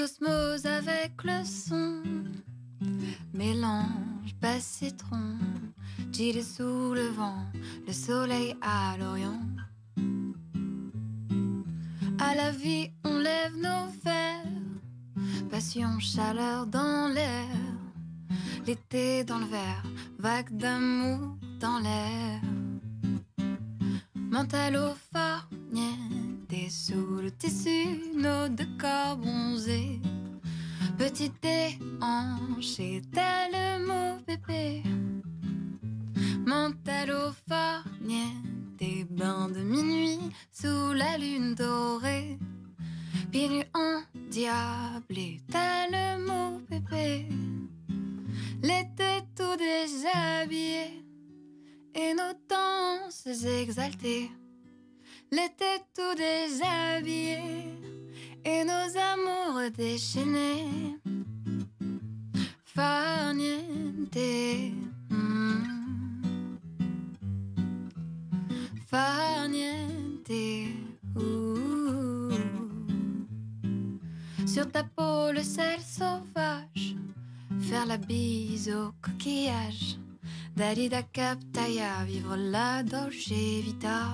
osmose avec le son. Mélange, basse citron, gilet sous le vent, le soleil à l'Orient. À la vie, on lève nos verres, passion, chaleur dans l'air. L'été dans le verre, vague d'amour dans l'air. Mental au phare, niente sous le tissu, nos deux corps bronzés. Petit déhanché, tel le mot bébé. Mental au phare, niente bain de minuit, sous la lune dorée. Pieds nus endiablés, tel le mot bébé. L'été tout déshabillé et nos danses exaltées. L'été tout déshabillé et nos amours déchaînés. Far niente, far niente, sur ta peau le sel sauvage, faire la bise au coquillage. Dalida Captaya, vivre la Dolce Vita.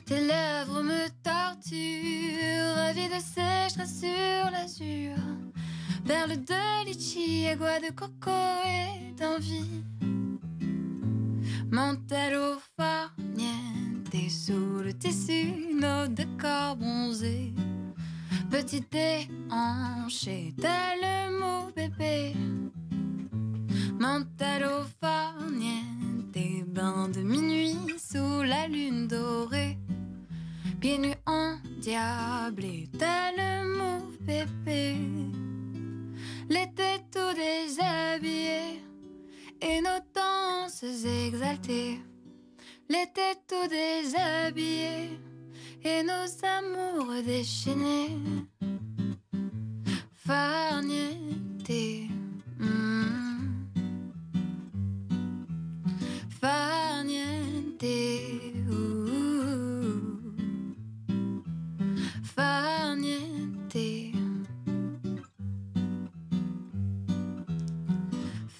Tes lèvres me torturent, ravie de sécheresse sur l'azur. Perles de litchi, agua de coco et d'envie. Mental au phare, niente sous le tissu, nos deux corps bronzés. Petit déhanché, tel le mot bébé. Mental au phare, niente bain de minuit, sous la lune dorée. Pieds nus endiablés, tel le mot bébé. L'été tout déshabillé et nos danses exaltées. L'été tout déshabillé et nos amours déchaînés. Far niente, far niente, far niente,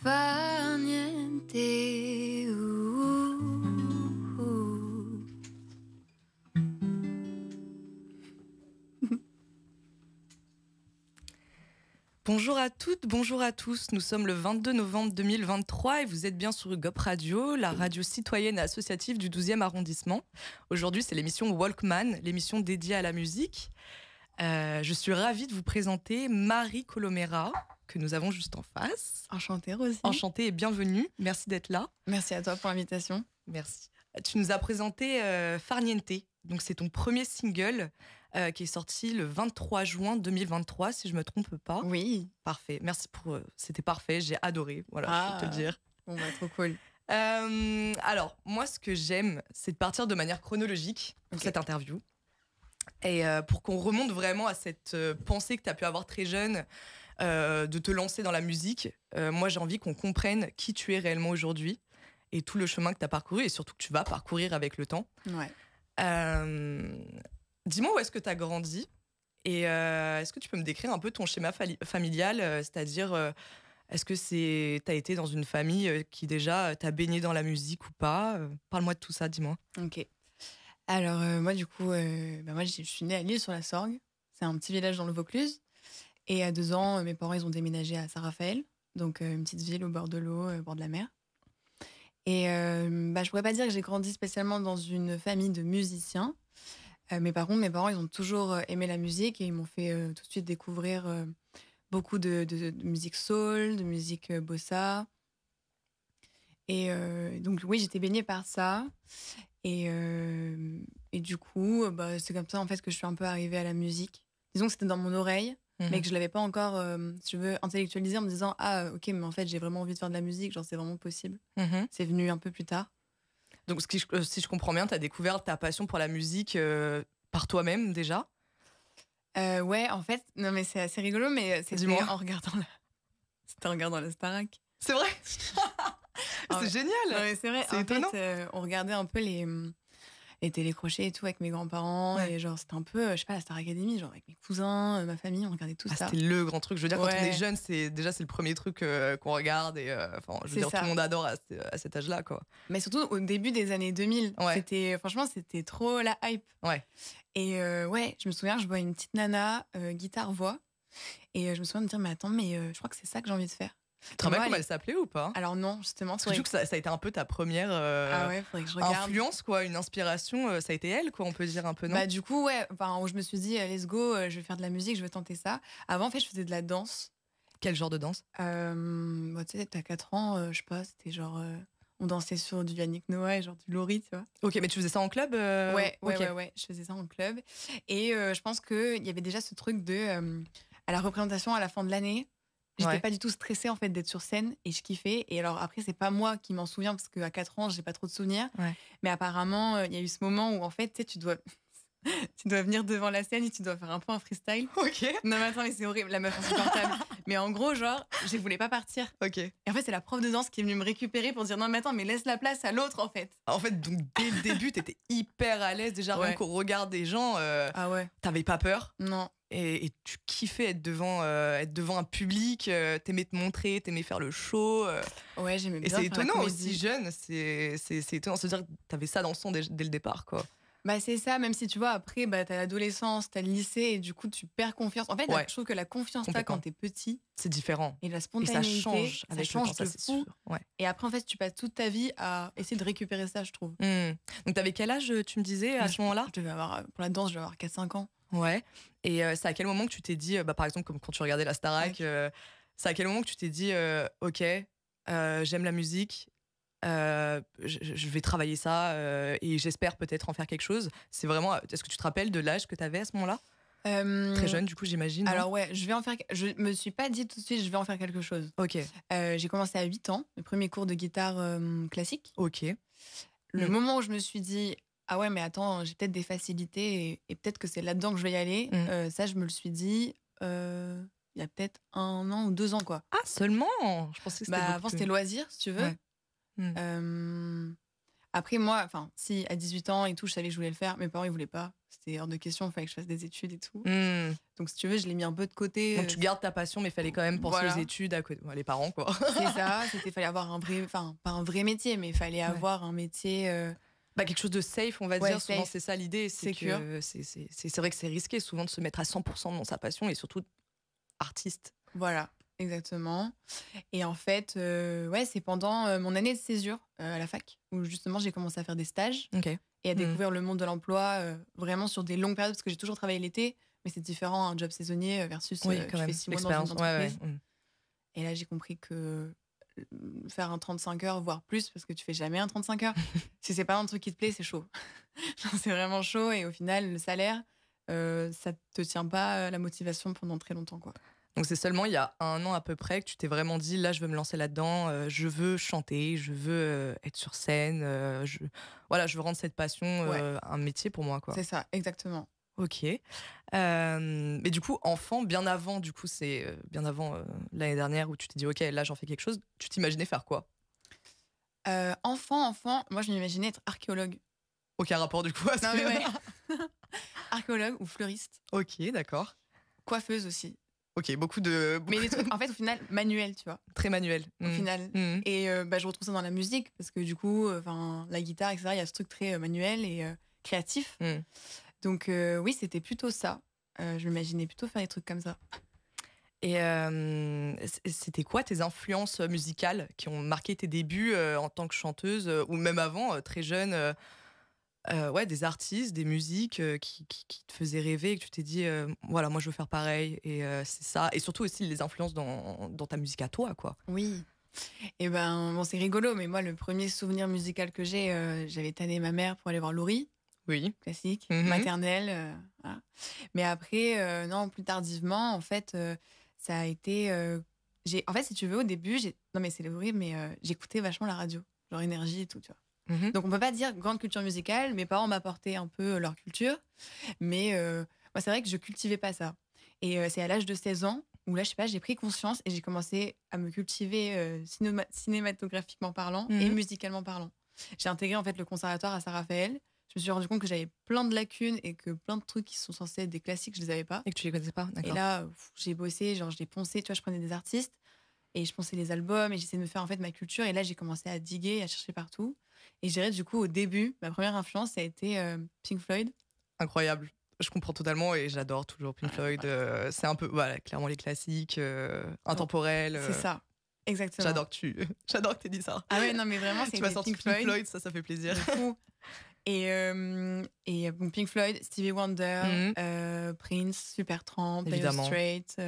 far niente. Bonjour à toutes, bonjour à tous. Nous sommes le 22 novembre 2023 et vous êtes bien sur UGOP Radio, la radio citoyenne et associative du 12e arrondissement. Aujourd'hui, c'est l'émission Walkman, l'émission dédiée à la musique. Je suis ravie de vous présenter Marie Colomera, que nous avons juste en face. Enchantée, Rosie. Enchantée et bienvenue. Merci d'être là. Merci à toi pour l'invitation. Merci. Tu nous as présenté Far Niente. Donc, c'est ton premier single qui est sorti le 23 juin 2023, si je ne me trompe pas. Oui. Parfait. Merci pour... c'était parfait. J'ai adoré. Voilà, je peux te le dire. Bon, bah, trop cool. Alors, moi, ce que j'aime, c'est de partir de manière chronologique pour cette interview. Et pour qu'on remonte vraiment à cette pensée que tu as pu avoir très jeune, de te lancer dans la musique. Moi, j'ai envie qu'on comprenne qui tu es réellement aujourd'hui et tout le chemin que tu as parcouru et surtout que tu vas parcourir avec le temps. Ouais. Dis-moi où est-ce que tu as grandi et est-ce que tu peux me décrire un peu ton schéma familial, c'est-à-dire est-ce que t'as été dans une famille qui déjà t'a baigné dans la musique ou pas? Parle-moi de tout ça, dis-moi. Ok. Alors moi du coup, moi je suis née à L'Isle-sur-la-Sorgue. C'est un petit village dans le Vaucluse. Et à 2 ans, mes parents ils ont déménagé à Saint-Raphaël, donc une petite ville au bord de l'eau, au bord de la mer. Et je pourrais pas dire que j'ai grandi spécialement dans une famille de musiciens. Mais par contre, mes parents, ils ont toujours aimé la musique et ils m'ont fait tout de suite découvrir beaucoup de musique soul, de musique bossa. Et donc, oui, j'étais baignée par ça. Et du coup, c'est comme ça, en fait, que je suis un peu arrivée à la musique. Disons que c'était dans mon oreille, mais que je l'avais pas encore, si je veux, intellectualisé en me disant « Ah, ok, mais en fait, j'ai vraiment envie de faire de la musique, genre, c'est vraiment possible. » C'est venu un peu plus tard. Donc, si je comprends bien, tu as découvert ta passion pour la musique par toi-même, déjà? Ouais, en fait, non, mais c'est assez rigolo, mais c'était en regardant la Starac. C'est vrai? C'est génial! Non, mais c'est vrai, c'est étonnant. Fait, on regardait un peu les télécrochets et tout avec mes grands-parents. Ouais. Et genre, c'était un peu, je sais pas, la Star Academy, genre avec mes cousins, ma famille, on regardait tout ça. C'était le grand truc. Je veux dire, quand on Ouais. est jeune, c'est le premier truc qu'on regarde. Et enfin, je veux C'est dire, ça. tout le monde adore à cet âge-là, quoi. Mais surtout au début des années 2000. Ouais. Franchement, c'était trop la hype. Ouais. Et ouais, je me souviens, je vois une petite nana, guitare-voix. Et je me souviens de me dire, mais attends, mais je crois que c'est ça que j'ai envie de faire. Tu te rappelles comment elle s'appelait ou pas? Alors non, justement. Parce que je trouve que ça a été un peu ta première Ah ouais, faudrait que je regarde. influence, quoi, une inspiration. Ça a été elle, quoi, on peut dire un peu, non? Bah du coup, ouais, où je me suis dit, let's go, je vais faire de la musique, je vais tenter ça. Avant, en fait, je faisais de la danse. Quel genre de danse? Bah, tu sais, t'as 4 ans, je sais pas, c'était genre... on dansait sur du Yannick Noah et genre du Laurie, tu vois. Ok, mais tu faisais ça en club? Ouais, Ok. je faisais ça en club. Et je pense qu'il y avait déjà ce truc de... à la représentation à la fin de l'année, j'étais Ouais. pas du tout stressée en fait d'être sur scène et je kiffais. Et alors après, c'est pas moi qui m'en souviens parce qu'à 4 ans, j'ai pas trop de souvenirs. Ouais. Mais apparemment, il y a eu ce moment où en fait, tu sais, tu dois venir devant la scène et tu dois faire un peu un freestyle. Ok. Non mais attends, mais c'est horrible, la meuf insupportable. Mais en gros, genre, je voulais pas partir. Ok. Et en fait, c'est la prof de danse qui est venue me récupérer pour dire non mais attends, mais laisse la place à l'autre en fait. En fait, donc dès le début, t'étais hyper à l'aise. Déjà, rien Ouais. qu'au regard des gens, Ah ouais. t'avais pas peur. Non. Et tu kiffais être devant un public, t'aimais te montrer, t'aimais faire le show. Ouais, j'aimais bien. Et c'est faire la étonnant comédie. aussi jeune, c'est étonnant de se dire que t'avais ça dans le sang dès le départ, quoi. Bah c'est ça, même si tu vois, après, bah, t'as l'adolescence, t'as le lycée, et du coup, tu perds confiance. En fait, Ouais. je trouve que la confiance t'as Complètement. quand t'es petit, C'est différent. et la Et ça spontanéité, change avec le temps, de ça, c'est fou. sûr. Ouais. Et après, en fait, tu passes toute ta vie à essayer de récupérer ça, je trouve. Donc t'avais quel âge, tu me disais, à ce moment-là? Je devais avoir, pour la danse, je devais avoir 4-5 ans. Ouais. Et c'est à quel moment que tu t'es dit, par exemple, comme quand tu regardais la Starac, c'est à quel moment que tu t'es dit, ok, j'aime la musique, je vais travailler ça et j'espère peut-être en faire quelque chose. C'est vraiment. Est-ce que tu te rappelles de l'âge que tu avais à ce moment-là? Très jeune, du coup, j'imagine. Alors ouais, je me suis pas dit tout de suite, je vais en faire quelque chose. Ok. J'ai commencé à 8 ans, le premier cours de guitare classique. Ok. Le moment où je me suis dit, ah ouais, mais attends, j'ai peut-être des facilités et peut-être que c'est là-dedans que je vais y aller, ça, je me le suis dit il y a peut-être 1 an ou 2 ans, quoi. Ah, seulement? Je pensais que c'était beaucoup Avant, plus. c'était loisir, si tu veux. Ouais. Après, moi, si à 18 ans et tout, je savais que je voulais le faire, mes parents, ils voulaient pas. C'était hors de question, il fallait que je fasse des études et tout. Donc, si tu veux, je l'ai mis un peu de côté. Donc tu gardes ta passion, mais il fallait quand même penser Voilà. aux études à côté. Ouais, les parents, quoi. C'est ça, fallait avoir un vrai, pas un vrai métier, mais il fallait avoir un métier. Quelque chose de safe, on va Ouais, dire. Souvent, safe. c'est ça l'idée. Sécure. C'est vrai que c'est risqué souvent de se mettre à 100% dans sa passion et surtout artiste. Voilà, exactement. Et en fait, c'est pendant mon année de césure à la fac où justement j'ai commencé à faire des stages Ok. et à découvrir le monde de l'emploi vraiment sur des longues périodes parce que j'ai toujours travaillé l'été, mais c'est différent un job saisonnier versus Oui, tu quand même. fais 6 mois dans une L'expérience. entreprise. Ouais. Et là, j'ai compris que faire un 35 heures, voire plus, parce que tu fais jamais un 35 heures, si c'est pas un truc qui te plaît, c'est chaud. C'est vraiment chaud et au final, le salaire, ça te tient pas la motivation pendant très longtemps, quoi. Donc c'est seulement il y a 1 an à peu près que tu t'es vraiment dit, là je veux me lancer là-dedans, je veux chanter, je veux être sur scène, je veux rendre cette passion un métier pour moi, quoi. C'est ça, exactement. Ok. Mais du coup, enfant, bien avant, bien avant l'année dernière où tu t'es dit, ok, là j'en fais quelque chose, tu t'imaginais faire quoi? Enfant, moi je m'imaginais être archéologue. Aucun rapport du coup à ce Non, mais ouais. Archéologue ou fleuriste. Ok, d'accord. Coiffeuse aussi. Ok, beaucoup de. Mais des trucs, en fait, au final, manuel, tu vois. Très manuel. Au final. Et je retrouve ça dans la musique parce que du coup, la guitare, etc., il y a ce truc très manuel et créatif. Donc, oui, c'était plutôt ça. Je m'imaginais plutôt faire des trucs comme ça. Et c'était quoi tes influences musicales qui ont marqué tes débuts en tant que chanteuse ou même avant, très jeune des artistes, des musiques qui te faisaient rêver et que tu t'es dit, voilà, moi je veux faire pareil et c'est ça. Et surtout aussi les influences dans ta musique à toi, quoi. Oui. Et c'est rigolo, mais moi, le premier souvenir musical que j'ai, j'avais tanné ma mère pour aller voir Laurie. Oui. Classique, Mhm. maternelle. Voilà. Mais après, non, plus tardivement, en fait, ça a été. En fait, si tu veux, au début, non, mais c'est horrible, mais j'écoutais vachement la radio, genre Énergie et tout, tu vois. Mhm. Donc, on peut pas dire grande culture musicale. Mes parents m'apportaient un peu leur culture, mais moi, c'est vrai que je cultivais pas ça. Et c'est à l'âge de 16 ans où là, je sais pas, j'ai pris conscience et j'ai commencé à me cultiver cinématographiquement parlant et musicalement parlant. J'ai intégré en fait le conservatoire à Saint-Raphaël. je me suis rendu compte que j'avais plein de lacunes et que plein de trucs qui sont censés être des classiques, je les avais pas. Et que tu les connaissais pas, Et d'accord. là, j'ai bossé, genre, je les ponçais, tu vois, je prenais des artistes et je ponçais les albums et j'essayais de me faire en fait ma culture. Et là, j'ai commencé à diguer, à chercher partout. Et je dirais, du coup, au début, ma première influence, ça a été Pink Floyd. Incroyable. Je comprends totalement et j'adore toujours Pink Floyd. C'est un peu, voilà, clairement les classiques, intemporels. C'est ça, exactement. J'adore que tu aies dit ça. Ah ouais, non, mais vraiment, c'est Tu vas sortir Pink Floyd, ça fait plaisir. de fou. Et bon, Pink Floyd, Stevie Wonder, Prince, Supertramp, Dire Évidemment. Straits,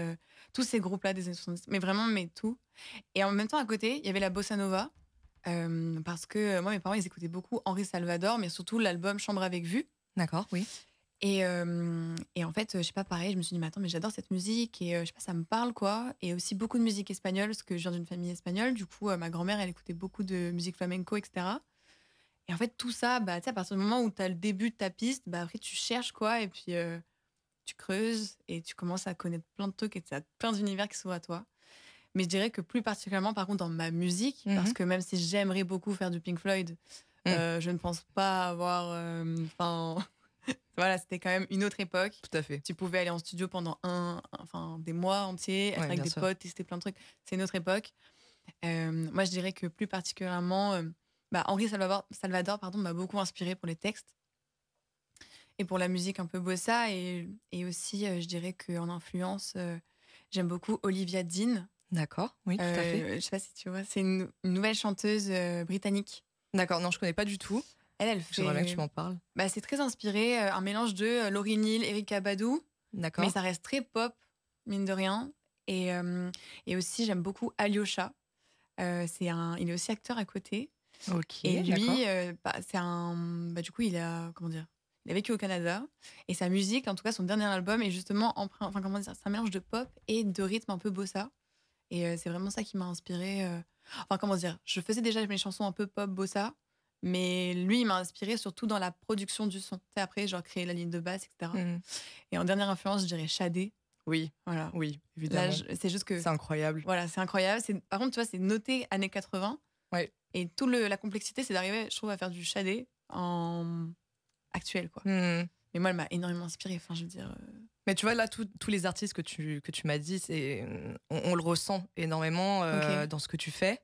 tous ces groupes-là des années 70, mais vraiment, mais tout. Et en même temps, à côté, il y avait la bossa nova, parce que moi, mes parents, ils écoutaient beaucoup Henri Salvador, mais surtout l'album Chambre avec vue. D'accord, oui. Et en fait, je sais pas, pareil, je me suis dit, mais attends, mais j'adore cette musique, et je sais pas, ça me parle, quoi. Et aussi beaucoup de musique espagnole, parce que je viens d'une famille espagnole. Du coup, ma grand-mère, elle écoutait beaucoup de musique flamenco, etc. Et en fait, tout ça, bah, tu sais, à partir du moment où tu as le début de ta piste, bah, après, tu cherches, quoi, et puis tu creuses et tu commences à connaître plein de trucs et tu as plein d'univers qui s'ouvrent à toi. Mais je dirais que plus particulièrement, par contre, dans ma musique, parce que même si j'aimerais beaucoup faire du Pink Floyd, je ne pense pas avoir. Voilà, c'était quand même une autre époque. Tout à fait. Tu pouvais aller en studio pendant des mois entiers, être avec des potes, tester plein de trucs. C'est une autre époque. Moi, je dirais que plus particulièrement. Henri Salvador m'a beaucoup inspiré pour les textes et pour la musique un peu bossa. Et aussi, je dirais qu'en influence, j'aime beaucoup Olivia Dean. D'accord, oui, tout à fait. Je sais pas si tu vois, c'est une nouvelle chanteuse britannique. D'accord, non, je connais pas du tout. Elle fait. J'aimerais bien que tu m'en parles. C'est très inspiré, un mélange de Lauryn Hill, Erykah Badu. D'accord. Mais ça reste très pop, mine de rien. Et aussi, j'aime beaucoup Alyosha. Il est aussi acteur à côté. Ok, et lui, du coup, il a vécu au Canada. Et sa musique, en tout cas, son dernier album est justement c'est un mélange de pop et de rythme un peu bossa. Et c'est vraiment ça qui m'a inspirée. Je faisais déjà mes chansons un peu pop bossa, mais lui, il m'a inspirée surtout dans la production du son. T'sais, après, genre créer la ligne de basse, etc. Et en dernière influence, je dirais Shadé. Oui, voilà. Oui, évidemment. Là, c'est juste que c'est incroyable. Voilà, c'est incroyable. Par contre, tu vois, c'est noté années 80. Ouais. Et la complexité, c'est d'arriver, je trouve, à faire du Shadé en actuel, quoi. Mais moi, elle m'a énormément inspirée. Enfin, je veux dire. Mais tu vois, là, tous les artistes que tu m'as dit, on le ressent énormément dans ce que tu fais.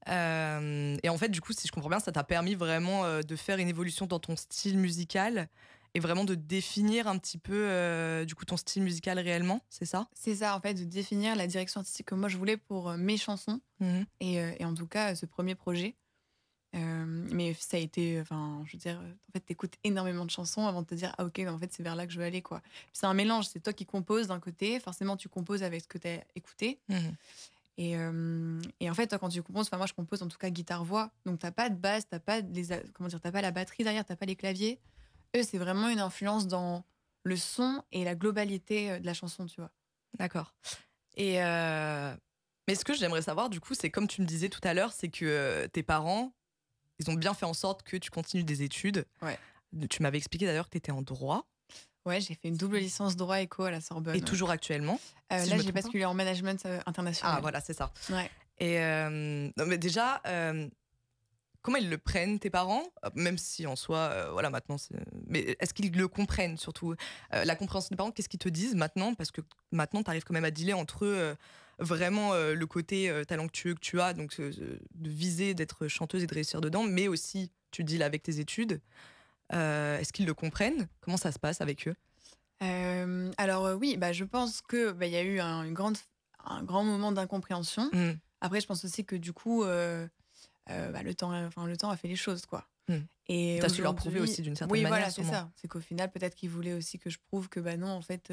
Et en fait, du coup, si je comprends bien, ça t'a permis vraiment de faire une évolution dans ton style musical et vraiment de définir un petit peu du coup ton style musical réellement, c'est ça ? C'est ça, en fait, de définir la direction artistique que moi je voulais pour mes chansons et en tout cas ce premier projet. Mais ça a été, je veux dire, en fait, t'écoutes énormément de chansons avant de te dire, ah ok, en fait, c'est vers là que je veux aller, quoi. C'est un mélange, c'est toi qui composes d'un côté, forcément tu composes avec ce que t'as écouté. Et en fait, toi, quand tu composes, moi je compose en tout cas guitare-voix, donc t'as pas de basse, t'as pas la batterie derrière, t'as pas les claviers. Eux, c'est vraiment une influence dans le son et la globalité de la chanson, tu vois. D'accord. Mais ce que j'aimerais savoir, du coup, c'est comme tu me disais tout à l'heure, c'est que tes parents, ils ont bien fait en sorte que tu continues des études. Ouais. Tu m'avais expliqué d'ailleurs que tu étais en droit. Ouais, j'ai fait une double licence droit éco à la Sorbonne. Et toujours actuellement là, j'ai basculé en management international. Ah, voilà, c'est ça. Ouais. Et non, mais déjà, comment ils le prennent, tes parents ? Même si en soi, voilà, maintenant, mais est-ce qu'ils le comprennent surtout ? La compréhension des parents, qu'est-ce qu'ils te disent maintenant ? Parce que maintenant, tu arrives quand même à dealer entre vraiment le côté talentueux que tu as, donc de viser d'être chanteuse et de réussir dedans, mais aussi tu deals avec tes études. Est-ce qu'ils le comprennent ? Comment ça se passe avec eux ? Alors oui, je pense que y a eu un grand moment d'incompréhension. Après, je pense aussi que du coup, le temps a fait les choses, quoi. Et t'as su leur prouver aussi d'une certaine manière. Oui, voilà, c'est ça. C'est qu'au final, peut-être qu'ils voulaient aussi que je prouve que non, en fait,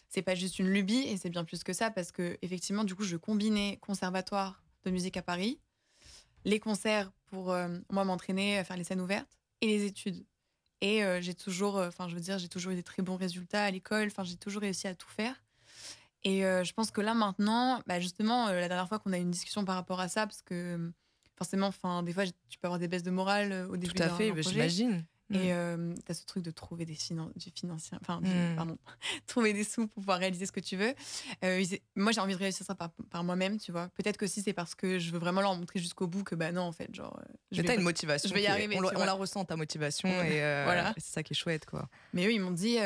c'est pas juste une lubie et c'est bien plus que ça, parce que effectivement, du coup, je combinais conservatoire de musique à Paris, les concerts pour moi m'entraîner à faire les scènes ouvertes et les études. Et j'ai toujours eu des très bons résultats à l'école. J'ai toujours réussi à tout faire. Et je pense que là, maintenant, justement, la dernière fois qu'on a eu une discussion par rapport à ça, parce que forcément, des fois, tu peux avoir des baisses de morale au début d'un projet. Tout à fait, j'imagine. Et t'as ce truc de trouver du financier, pardon, trouver des sous pour pouvoir réaliser ce que tu veux. Moi, j'ai envie de réussir ça par moi-même, tu vois. Peut-être que si c'est parce que je veux vraiment leur montrer jusqu'au bout que non, en fait, genre. Mais t'as une motivation. Je vais y arriver. On la ressent, ta motivation, et voilà. c'est ça qui est chouette, quoi. Mais eux, ils m'ont dit,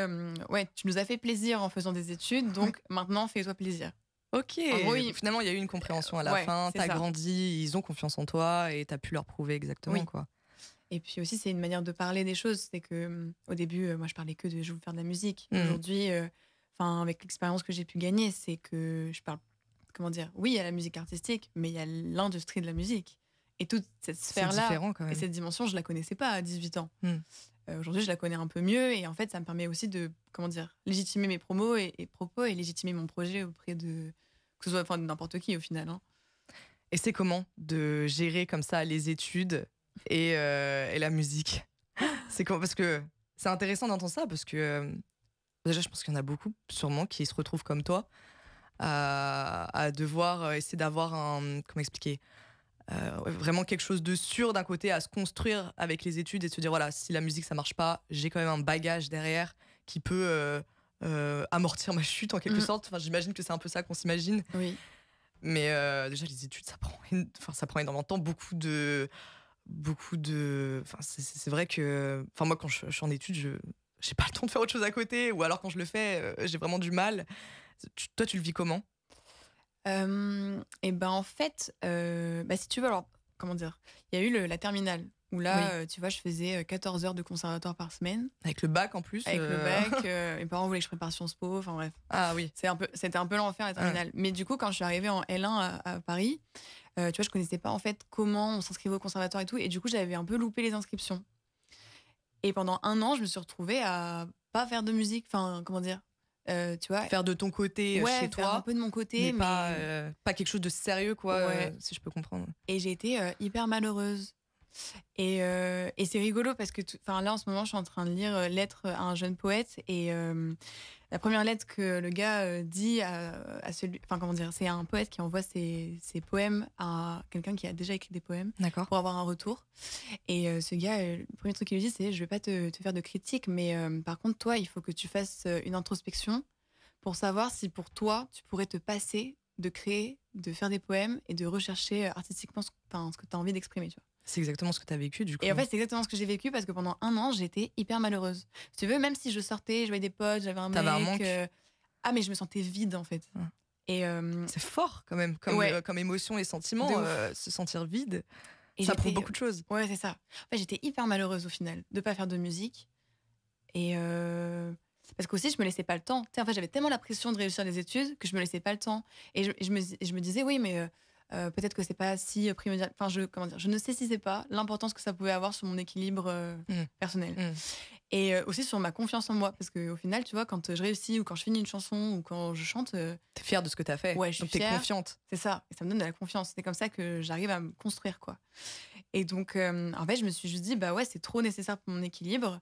ouais, tu nous as fait plaisir en faisant des études, donc maintenant, fais-toi plaisir. Ok. En gros, finalement, il y a eu une compréhension à la fin. T'as grandi, ils ont confiance en toi, et t'as pu leur prouver exactement, quoi. Et puis aussi, c'est une manière de parler des choses. C'est que au début, moi, je parlais que de je veux faire de la musique. Aujourd'hui, avec l'expérience que j'ai pu gagner, c'est que je parle, oui, il y a la musique artistique, mais il y a l'industrie de la musique. Et toute cette sphère-là, et cette dimension, je la connaissais pas à 18 ans. Aujourd'hui, je la connais un peu mieux. Et en fait, ça me permet aussi de, légitimer mes promos et propos et légitimer mon projet auprès de, que ce soit de n'importe qui au final. Hein. Et c'est comment de gérer comme ça les études et la musique? C'est parce que c'est intéressant d'entendre ça, parce que déjà je pense qu'il y en a beaucoup sûrement qui se retrouvent comme toi à devoir essayer d'avoir comment expliquer, vraiment quelque chose de sûr d'un côté, à se construire avec les études et de se dire voilà, si la musique ça marche pas, j'ai quand même un bagage derrière qui peut amortir ma chute en quelque sorte. Enfin, j'imagine que c'est un peu ça qu'on s'imagine. Oui. Mais déjà les études ça prend énormément de temps, c'est vrai que moi quand je suis en études, j'ai pas le temps de faire autre chose à côté, ou alors quand je le fais, j'ai vraiment du mal. Toi, tu le vis comment? Et en fait, si tu veux, alors comment dire, il y a eu la terminale où là, tu vois, je faisais 14 heures de conservatoire par semaine. Avec le bac en plus. Avec le bac, mes parents voulaient que je prépare Sciences Po, enfin bref. Ah oui. C'était un peu l'enfer la terminale. Mais du coup, quand je suis arrivée en L1 à Paris, tu vois, je connaissais pas en fait comment on s'inscrivait au conservatoire et tout, et du coup, j'avais un peu loupé les inscriptions. Et pendant 1 an, je me suis retrouvée à pas faire de musique, tu vois, faire de ton côté chez toi, un peu de mon côté, mais pas quelque chose de sérieux, quoi, si je peux comprendre. Et j'ai été hyper malheureuse. Et c'est rigolo parce que là en ce moment je suis en train de lire Lettre à un jeune poète, et la première lettre que le gars dit à celui, c'est un poète qui envoie ses poèmes à quelqu'un qui a déjà écrit des poèmes. D'accord. Pour avoir un retour. Et ce gars, le premier truc qu'il lui dit, c'est je vais pas te faire de critique, mais par contre toi il faut que tu fasses une introspection pour savoir si pour toi tu pourrais te passer de créer, de faire des poèmes et de rechercher artistiquement ce que tu as envie d'exprimer, tu vois. C'est exactement ce que tu as vécu, du coup. Et en fait, c'est exactement ce que j'ai vécu, parce que pendant 1 an, j'étais hyper malheureuse. Si tu veux, même si je sortais, je voyais des potes, j'avais un manque. Mais je me sentais vide, en fait. Et c'est fort, quand même, comme émotion et sentiment, se sentir vide. Et ça prouve beaucoup de choses. Ouais, c'est ça. En fait, j'étais hyper malheureuse, au final, de pas faire de musique. Et parce qu'aussi, je me laissais pas le temps. En fait, j'avais tellement la pression de réussir les études que je me laissais pas le temps. Et je me disais, oui, mais... peut-être que c'est pas si primordial. Je ne sais si c'est pas l'importance que ça pouvait avoir sur mon équilibre personnel. Et aussi sur ma confiance en moi. Parce qu'au final, tu vois, quand je réussis, ou quand je finis une chanson, ou quand je chante... T'es fière de ce que t'as fait. Ouais, je suis fière. T'es confiante. C'est ça. Et ça me donne de la confiance. C'est comme ça que j'arrive à me construire, quoi. Et donc, en fait, je me suis juste dit, c'est trop nécessaire pour mon équilibre.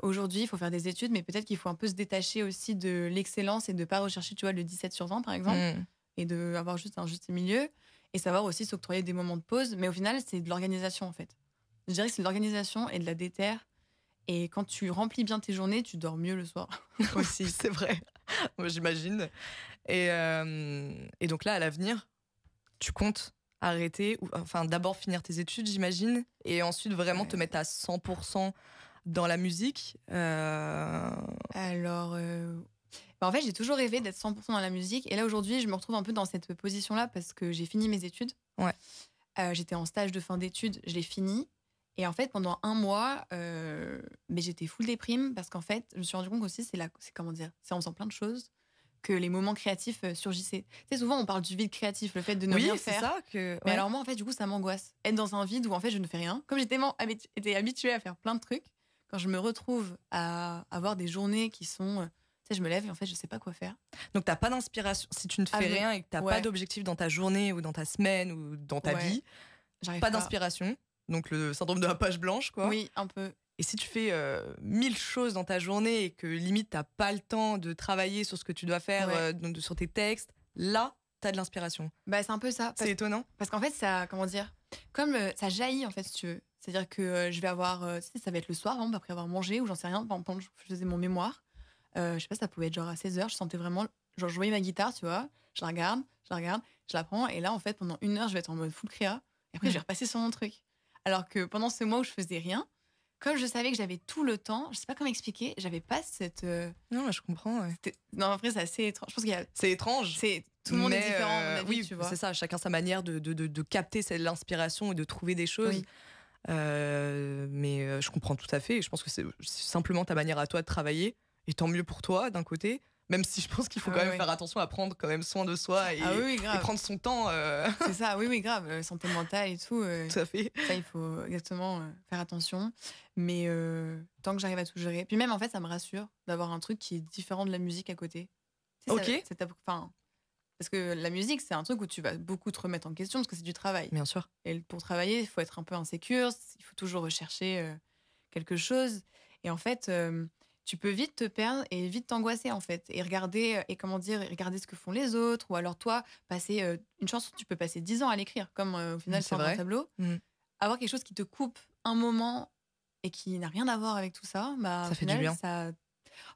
Aujourd'hui, il faut faire des études, mais peut-être qu'il faut un peu se détacher aussi de l'excellence et de pas rechercher, tu vois, le 17 sur 20, par exemple. Et d'avoir juste un juste milieu, et savoir aussi s'octroyer des moments de pause. Mais au final, c'est de l'organisation, en fait. Je dirais que c'est de l'organisation et de la déterre. Et quand tu remplis bien tes journées, tu dors mieux le soir. Aussi, c'est vrai. Moi, j'imagine. Et donc là, à l'avenir, tu comptes arrêter, d'abord finir tes études, j'imagine, et ensuite vraiment te mettre à 100% dans la musique. Alors... en fait, j'ai toujours rêvé d'être 100% dans la musique. Et là, aujourd'hui, je me retrouve un peu dans cette position-là parce que j'ai fini mes études. Ouais. J'étais en stage de fin d'études, je l'ai fini. Et en fait, pendant 1 mois, j'étais full déprime parce qu'en fait, je me suis rendu compte aussi, c'est en faisant plein de choses que les moments créatifs surgissaient. Tu sais, souvent, on parle du vide créatif, le fait de ne rien faire. Oui, c'est ça. Mais alors moi, en fait, du coup, ça m'angoisse. Être dans un vide où, en fait, je ne fais rien. Comme j'étais habituée à faire plein de trucs, quand je me retrouve à avoir des journées qui sont... je me lève et en fait, je sais pas quoi faire. Donc, t'as pas d'inspiration. Si tu ne fais rien et que t'as pas d'objectif dans ta journée ou dans ta semaine ou dans ta vie, pas d'inspiration. Donc, le syndrome de la page blanche, quoi. Oui, un peu. Et si tu fais 1000 choses dans ta journée et que limite, t'as pas le temps de travailler sur ce que tu dois faire, sur tes textes, là, t'as de l'inspiration. C'est un peu ça. C'est étonnant. Parce qu'en fait, ça, comme ça jaillit, en fait, si tu veux. C'est-à-dire que je vais avoir, tu sais, ça va être le soir, par exemple, après avoir mangé, ou j'en sais rien, pendant que je faisais mon mémoire. Je sais pas, ça pouvait être genre à 16h, je sentais vraiment, genre je voyais ma guitare, tu vois, je la regarde, je la prends, et là, en fait, pendant 1 heure, je vais être en mode full créa, et après, je vais repasser sur mon truc. Alors que pendant ce mois où je faisais rien, comme je savais que j'avais tout le temps, je sais pas comment expliquer, j'avais pas cette. Non, je comprends. Ouais. Non, après, c'est assez étrange. Je pense qu'il y a. C'est étrange. Tout le monde est mais, différent, à mon avis, oui, tu vois. c'est ça. Chacun sa manière de capter l'inspiration et de trouver des choses. Oui. Mais je comprends tout à fait. Et je pense que c'est simplement ta manière à toi de travailler. Et tant mieux pour toi, d'un côté. Même si je pense qu'il faut quand même faire attention à prendre quand même soin de soi et, et prendre son temps. C'est ça, oui, grave. Santé mentale et tout. Tout à fait. Ça, il faut exactement faire attention. Mais tant que j'arrive à tout gérer. Puis même, en fait, ça me rassure d'avoir un truc qui est différent de la musique à côté. Tu sais, ok. Parce que la musique, c'est un truc où tu vas beaucoup te remettre en question parce que c'est du travail. Bien sûr. Et pour travailler, il faut être un peu insécure. Il faut toujours rechercher quelque chose. Et en fait... tu peux vite te perdre et vite t'angoisser, en fait, et regarder regarder ce que font les autres, ou alors toi passer une chanson, tu peux passer 10 ans à l'écrire, comme au final c'est un tableau. Avoir quelque chose qui te coupe un moment et qui n'a rien à voir avec tout ça, bah ça au fait final, du bien. en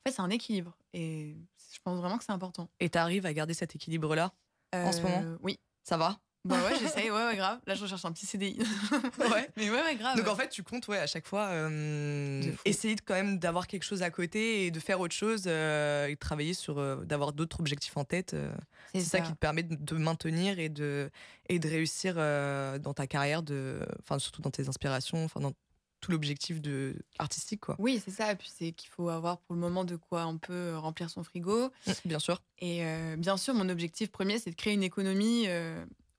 fait c'est un équilibre, et je pense vraiment que c'est important. Et t'arrives à garder cet équilibre là en ce moment? Oui. Ça va? Bah ouais, j'essaye, ouais, grave. Là, je recherche un petit CDI. Ouais. Mais ouais, grave. Donc en fait, tu comptes à chaque fois essayer quand même d'avoir quelque chose à côté et de faire autre chose et de travailler sur d'avoir d'autres objectifs en tête. C'est ça qui te permet de maintenir et de réussir dans ta carrière, enfin surtout dans tes inspirations, enfin dans tout l'objectif artistique, quoi. Oui, c'est ça. Et puis c'est qu'il faut avoir pour le moment de quoi un peu remplir son frigo. Bien sûr. Et bien sûr, mon objectif premier, c'est de créer une économie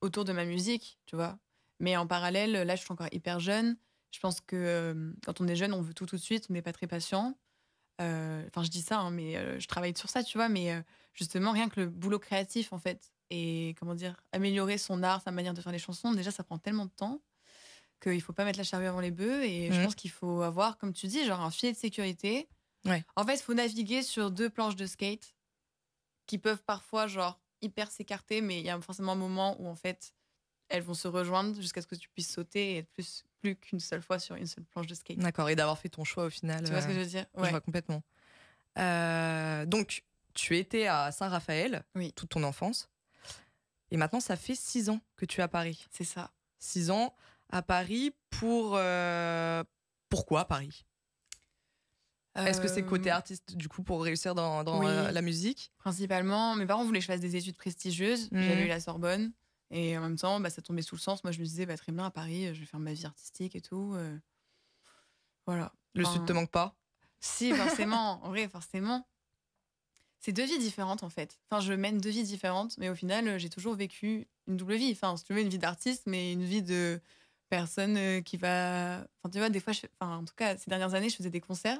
autour de ma musique, tu vois. Mais en parallèle, là, je suis encore hyper jeune. Je pense que quand on est jeune, on veut tout de suite, on n'est pas très patient. Enfin, je dis ça, hein, mais je travaille sur ça, tu vois. Mais justement, rien que le boulot créatif, en fait, et comment dire, améliorer son art, sa manière de faire les chansons, déjà, ça prend tellement de temps qu'il faut pas mettre la charrue avant les bœufs. Et je pense qu'il faut avoir, comme tu dis, genre un filet de sécurité. Ouais. En fait, il faut naviguer sur 2 planches de skate qui peuvent parfois, genre, hyper s'écarter, mais il y a forcément un moment où, en fait, elles vont se rejoindre jusqu'à ce que tu puisses sauter et être plus qu'une seule fois sur une seule planche de skate. D'accord, et d'avoir fait ton choix au final. Tu vois ce que je veux dire? Ouais. Je vois complètement. Donc, tu étais à Saint-Raphaël toute ton enfance. Et maintenant, ça fait 6 ans que tu es à Paris. C'est ça. 6 ans à Paris pourquoi Paris? Est-ce que c'est côté artiste, du coup, pour réussir dans la musique? Principalement. Mes parents voulaient que je fasse des études prestigieuses. J'avais eu la Sorbonne. Et en même temps, ça tombait sous le sens. Moi, je me disais, très bien, à Paris, je vais faire ma vie artistique et tout. Voilà. Le Sud te manque pas? Si, forcément. En vrai, forcément. C'est 2 vies différentes, en fait. Enfin, je mène 2 vies différentes, mais au final, j'ai toujours vécu une double vie. Enfin, si tu veux, une vie d'artiste, mais une vie de personne qui va... Enfin, tu vois, des fois, en tout cas, ces dernières années, je faisais des concerts,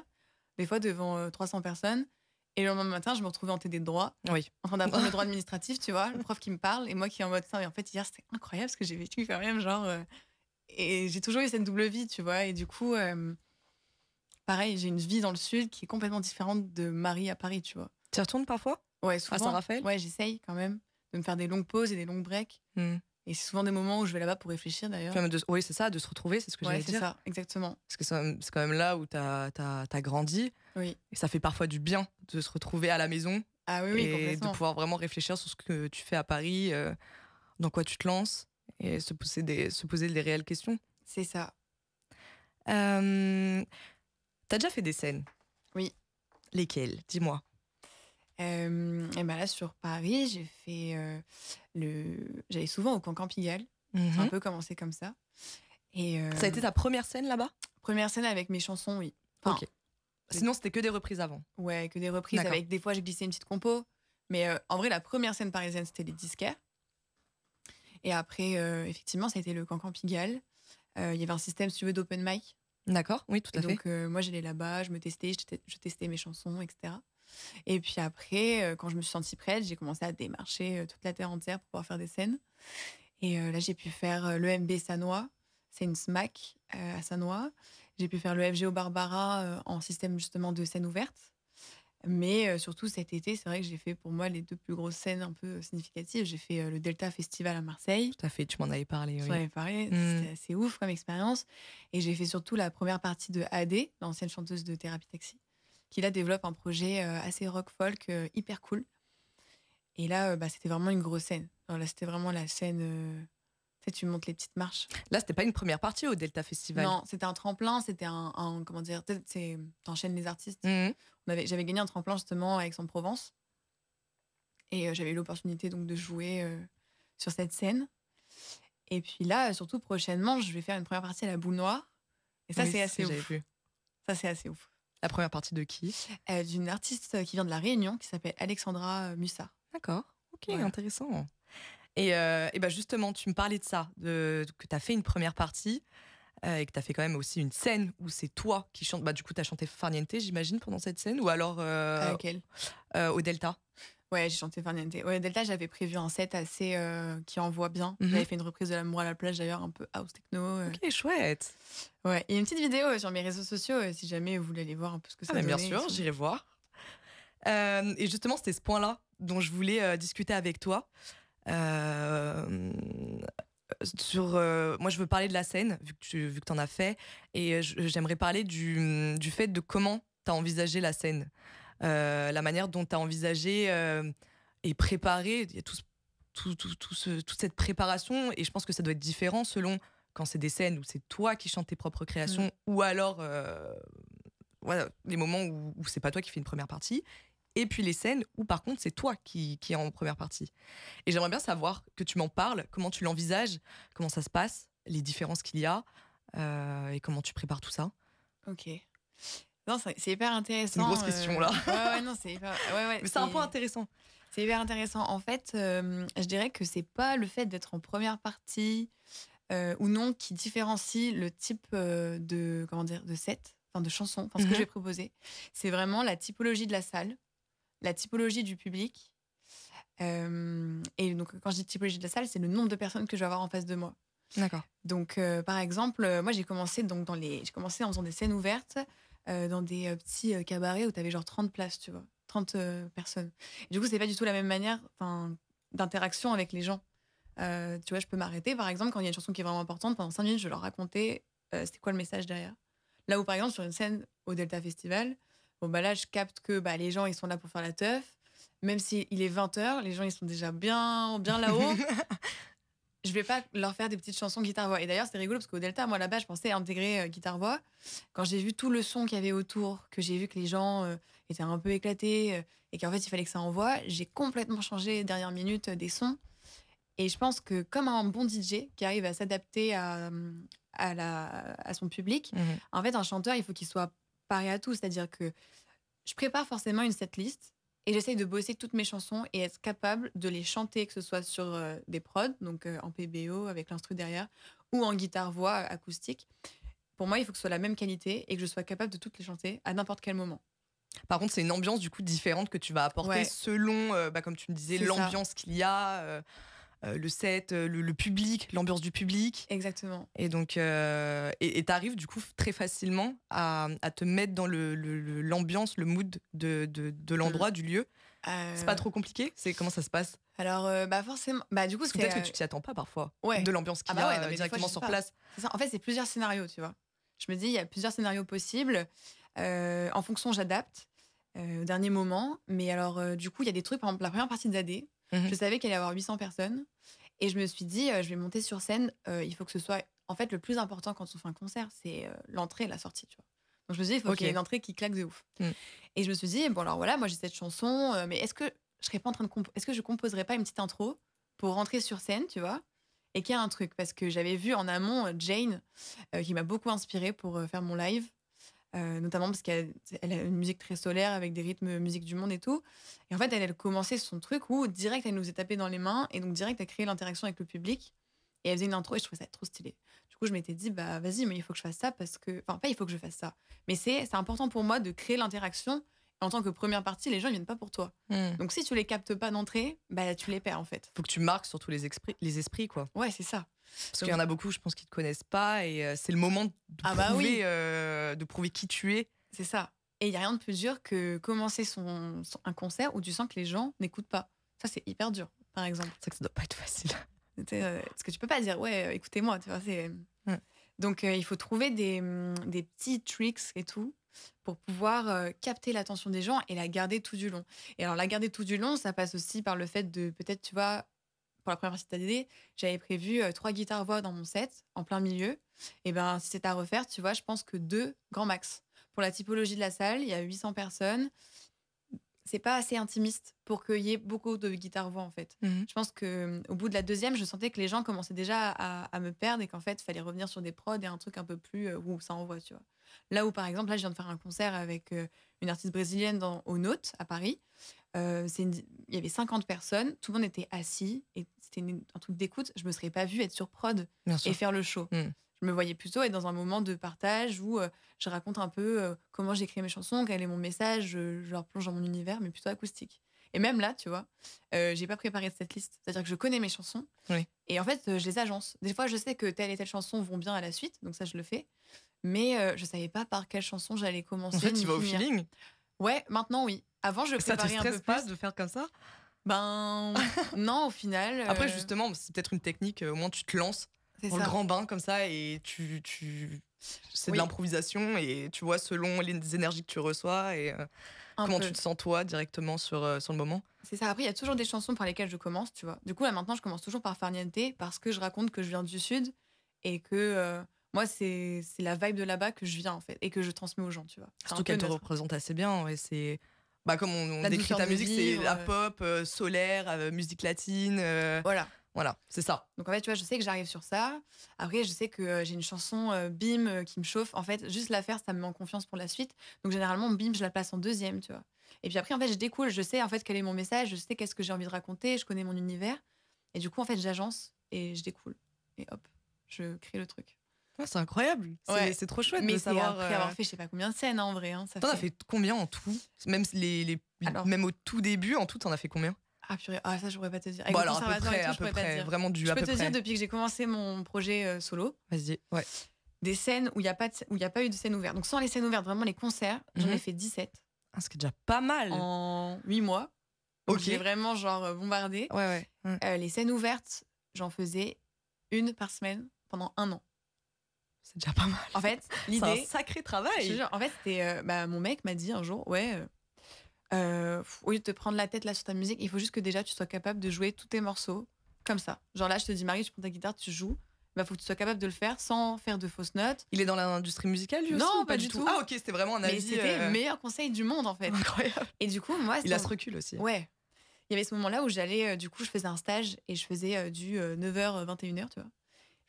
des fois devant 300 personnes. Et le lendemain matin, je me retrouvais en TD de droit, en train d'apprendre le droit administratif, tu vois, le prof qui me parle, et moi qui est en mode ça. Et en fait, hier, c'était incroyable ce que j'ai vécu quand même, genre... Et j'ai toujours eu cette double vie, tu vois. Et du coup, pareil, j'ai une vie dans le Sud qui est complètement différente de Marie à Paris, tu vois. Tu y retournes parfois? Ouais, souvent. À Saint-Raphaël? Ouais, j'essaye quand même de me faire des longues pauses et des longues breaks. Et c'est souvent des moments où je vais là-bas pour réfléchir, d'ailleurs. Oui, c'est ça, de se retrouver, c'est ce que j'allais dire. Ouais, c'est ça, exactement. Parce que c'est quand même là où t'as grandi. Oui. Et ça fait parfois du bien de se retrouver à la maison. Ah oui, et complètement. de pouvoir vraiment réfléchir sur ce que tu fais à Paris, dans quoi tu te lances, et se poser des réelles questions. C'est ça. T'as déjà fait des scènes? Oui. Lesquelles? Dis-moi. Et là, sur Paris, j'ai fait j'allais souvent au Cancan Pigalle. C'est un peu commencé comme ça. Et ça a été ta première scène là-bas? Première scène avec mes chansons, oui. Ok. Sinon, c'était que des reprises avant? Ouais, que des reprises. Avec des fois, j'ai glissé une petite compo. Mais en vrai, la première scène parisienne, c'était les disquaires. Et après, effectivement, ça a été le Cancan Pigalle. Il y avait un système, si tu veux, d'open mic. D'accord, oui, tout à fait. Donc, moi, j'allais là-bas, je me testais, je testais mes chansons, etc. Et puis après, quand je me suis sentie prête, j'ai commencé à démarcher toute la terre entière pour pouvoir faire des scènes. Et là, j'ai pu faire l'EMB Sanois. C'est une SMAC à Sanois. J'ai pu faire le FGO Barbara en système justement de scène ouverte. Mais surtout cet été, c'est vrai que j'ai fait pour moi les 2 plus grosses scènes un peu significatives. J'ai fait le Delta Festival à Marseille. Tout à fait, tu m'en avais parlé. J'en Oui. avais parlé, c'était assez ouf comme expérience. Et j'ai fait surtout la première partie de AD, l'ancienne chanteuse de Thérapie Taxi, qui là développe un projet assez rock folk hyper cool. Et là, c'était vraiment une grosse scène. Alors là, c'était vraiment la scène. Tu sais, tu montes les petites marches. Là, c'était pas une première partie au Delta Festival. Non, c'était un tremplin, c'était comment dire, t'enchaînes les artistes. Mhm. J'avais gagné un tremplin justement à Aix-en-Provence. Et j'avais eu l'opportunité donc de jouer sur cette scène. Et puis là, surtout prochainement, je vais faire une première partie à la Boule Noire. Et ça, Oui, c'est assez j'avais ouf. vu. Ça, c'est assez ouf. La première partie de qui? D'une artiste qui vient de La Réunion, qui s'appelle Alexandra Mussard. D'accord, ok, Voilà. intéressant. Et justement, tu me parlais de ça, que tu as fait une première partie et que tu as fait quand même aussi une scène où c'est toi qui chantes. Du coup, tu as chanté Farniente, j'imagine, pendant cette scène, ou alors À laquelle au Delta. Ouais, j'ai chanté Farniente. Ouais, Delta, j'avais prévu un set assez qui envoie bien. Mhm. J'avais fait une reprise de L'amour à la plage, d'ailleurs, un peu house techno. Ok, chouette. Ouais, il y a une petite vidéo sur mes réseaux sociaux, si jamais vous voulez aller voir un peu ce que ça Ah, mais donnait. bien sûr, j'irai voir. Et justement, c'était ce point-là dont je voulais discuter avec toi. Moi, je veux parler de la scène, vu que tu en as fait, et j'aimerais parler du fait de comment tu as envisagé la scène, la manière dont tu as envisagé et préparé. Il y a toute cette préparation, et je pense que ça doit être différent selon quand c'est des scènes où c'est toi qui chantes tes propres créations, ou alors voilà, les moments où c'est pas toi qui fais une première partie. Et puis les scènes où, par contre, c'est toi qui est en première partie. Et j'aimerais bien savoir que tu m'en parles, comment tu l'envisages, comment ça se passe, les différences qu'il y a, et comment tu prépares tout ça. Ok. Non, c'est hyper intéressant. C'est une grosse question, là. Ouais, non, c'est hyper... Ouais, Mais c'est un point intéressant. C'est hyper intéressant. En fait, je dirais que c'est pas le fait d'être en première partie ou non qui différencie le type de set, enfin de chanson, ce que je vais proposer. C'est vraiment la typologie de la salle, la typologie du public. Et donc, quand je dis typologie de la salle, c'est le nombre de personnes que je vais avoir en face de moi. D'accord. Donc, par exemple, moi, j'ai commencé en faisant des scènes ouvertes dans des petits cabarets où tu avais genre 30 places, tu vois, 30 personnes. Et du coup, c'est pas du tout la même manière d'interaction avec les gens. Tu vois, je peux m'arrêter, par exemple, quand il y a une chanson qui est vraiment importante, pendant 5 minutes, je vais leur raconter c'était quoi le message derrière. Là où, par exemple, sur une scène au Delta Festival, là, je capte que les gens, ils sont là pour faire la teuf. Même s'il est 20h, les gens, ils sont déjà bien, bien là-haut. Je vais pas leur faire des petites chansons guitare-voix. Et d'ailleurs, c'est rigolo parce qu'au Delta, moi, là-bas, je pensais intégrer guitare-voix. Quand j'ai vu tout le son qu'il y avait autour, que j'ai vu que les gens étaient un peu éclatés et qu'en fait, il fallait que ça envoie, j'ai complètement changé dernière minute des sons. Et je pense que comme un bon DJ qui arrive à s'adapter à son public, en fait, un chanteur, il faut qu'il soit paré à tout. C'est-à-dire que je prépare forcément une setlist et j'essaye de bosser toutes mes chansons et être capable de les chanter, que ce soit sur des prods, donc en PBO avec l'instru derrière, ou en guitare-voix acoustique. Pour moi, il faut que ce soit la même qualité et que je sois capable de toutes les chanter à n'importe quel moment. Par contre, c'est une ambiance du coup différente que tu vas apporter selon, comme tu me disais, l'ambiance qu'il y a. Le set, le public, l'ambiance du public. Exactement. Et donc, et t'arrives du coup très facilement à te mettre dans l'ambiance, le mood de l'endroit, du lieu. C'est pas trop compliqué? Comment ça se passe? Alors, forcément. Du coup, c'est. Peut-être que tu t'y attends pas parfois. Ouais. De l'ambiance qu'il y a directement sur place. C'est ça. En fait, c'est plusieurs scénarios, tu vois. Je me dis, il y a plusieurs scénarios possibles. En fonction, j'adapte au dernier moment. Mais alors, du coup, il y a des trucs. Par exemple, la première partie d'AD. Je savais qu'il allait y avoir 800 personnes. Et je me suis dit, je vais monter sur scène. Il faut que ce soit... En fait, le plus important quand on fait un concert, c'est l'entrée et la sortie, tu vois. Donc, je me suis dit, il faut qu'il y ait une entrée qui claque de ouf. Et je me suis dit, bon, alors voilà, moi, j'ai cette chanson. Mais est-ce que je serais pas en train de... Est-ce que je composerais pas une petite intro pour rentrer sur scène, tu vois, et qu'il y a un truc? Parce que j'avais vu en amont Jane, qui m'a beaucoup inspirée pour faire mon live. Notamment parce qu'elle a une musique très solaire avec des rythmes musique du monde et tout. Et en fait, elle commençait son truc où direct, elle nous est tapée dans les mains et donc direct, elle créé l'interaction avec le public. Et elle faisait une intro et je trouvais ça trop stylé. Du coup, je m'étais dit, vas-y, mais il faut que je fasse ça parce que... Enfin, pas il faut que je fasse ça. Mais c'est important pour moi de créer l'interaction. Et en tant que première partie, les gens, ils viennent pas pour toi. Donc, si tu les captes pas d'entrée, tu les perds, en fait. Faut que tu marques surtout les esprits, quoi. Ouais, c'est ça. Parce qu'il y en a beaucoup, je pense, qui te connaissent pas et c'est le moment de prouver qui tu es. C'est ça. Et il n'y a rien de plus dur que commencer un concert où tu sens que les gens n'écoutent pas. Ça, c'est hyper dur, par exemple. C'est vrai que ça doit pas être facile. Parce que tu peux pas dire, ouais, écoutez-moi. Tu vois, Donc, il faut trouver des petits tricks et tout pour pouvoir capter l'attention des gens et la garder tout du long. Et alors, la garder tout du long, ça passe aussi par le fait de, peut-être, tu vois, pour la première partie de ta DD, j'avais prévu 3 guitares-voix dans mon set, en plein milieu. Et ben, si c'est à refaire, tu vois, je pense que 2, grand max. Pour la typologie de la salle, il y a 800 personnes. C'est pas assez intimiste pour qu'il y ait beaucoup de guitares-voix, en fait. Je pense qu'au bout de la deuxième, je sentais que les gens commençaient déjà à me perdre et qu'en fait, il fallait revenir sur des prods et un truc un peu plus où ça envoie, tu vois. Là où, par exemple, là, je viens de faire un concert avec une artiste brésilienne au Note, à Paris. Il y avait 50 personnes, tout le monde était assis et c'était un truc d'écoute. Je me serais pas vue être sur prod et faire le show. Je me voyais plutôt être dans un moment de partage où je raconte un peu comment j'écris mes chansons, quel est mon message, je leur plonge dans mon univers, mais plutôt acoustique. Et même là, tu vois, j'ai pas préparé cette liste. C'est-à-dire que je connais mes chansons et en fait, je les agence. Des fois, je sais que telle et telle chanson vont bien à la suite, donc ça, je le fais. Mais je savais pas par quelle chanson j'allais commencer. En fait, tu vas au feeling. Ouais, maintenant, oui. Avant, je préparais un peu plus. Ça te stresse pas de faire comme ça? Ben, non, au final. Après, justement, c'est peut-être une technique, au moins tu te lances dans le grand bain comme ça et c'est de l'improvisation et tu vois selon les énergies que tu reçois et comment tu te sens toi directement sur le moment. C'est ça. Après, il y a toujours des chansons par lesquelles je commence, tu vois. Du coup, là, maintenant, je commence toujours par Farniente parce que je raconte que je viens du Sud et que moi, c'est la vibe de là-bas que je viens, en fait, et que je transmets aux gens, tu vois. Surtout qu'elle te représente assez bien. Ouais, c'est... Bah, comme on décrit ta musique, c'est la pop, solaire, musique latine. Voilà, c'est ça. Donc en fait, tu vois, je sais que j'arrive sur ça. Après, je sais que j'ai une chanson Bim qui me chauffe. En fait, juste la faire, ça me met en confiance pour la suite. Donc généralement, Bim, je la place en deuxième, tu vois. Et puis après, en fait, je découle. Je sais en fait quel est mon message. Je sais qu'est-ce que j'ai envie de raconter. Je connais mon univers. Et du coup, en fait, j'agence et je découle. Et hop, je crée le truc. Ouais, c'est incroyable. C'est trop chouette de savoir. Mais après avoir fait, je sais pas combien de scènes en vrai. T'en as fait combien en tout? Même même au tout début, en tout, t'en as fait combien? Ah purée, ça je pourrais pas te dire. Bon, alors à peu près, vraiment du à peu près. Je peux te dire depuis que j'ai commencé mon projet solo. Vas-y, ouais. Des scènes où il y a pas eu de scène ouverte. Donc sans les scènes ouvertes, vraiment les concerts, j'en ai fait 17. Ah, ce qui est déjà pas mal. En 8 mois. Donc j'ai vraiment genre bombardé. Ouais. Les scènes ouvertes, j'en faisais 1 par semaine pendant 1 an. C'est déjà pas mal. En fait, l'idée. C'est un sacré travail. En fait, c'était. Mon mec m'a dit un jour, au lieu de te prendre la tête là sur ta musique, il faut juste que déjà tu sois capable de jouer tous tes morceaux comme ça. Genre là, je te dis, Marie, tu prends ta guitare, tu joues. Bah, faut que tu sois capable de le faire sans faire de fausses notes. Il est dans l'industrie musicale, lui aussi? Non, pas du tout. Ah, ok, c'était vraiment un avis. Mais c'était le meilleur conseil du monde, en fait. Incroyable. Et du coup, moi. Il a ce recul aussi. Ouais. Il y avait ce moment-là où j'allais, du coup, je faisais un stage et je faisais du 9h, 21h, tu vois.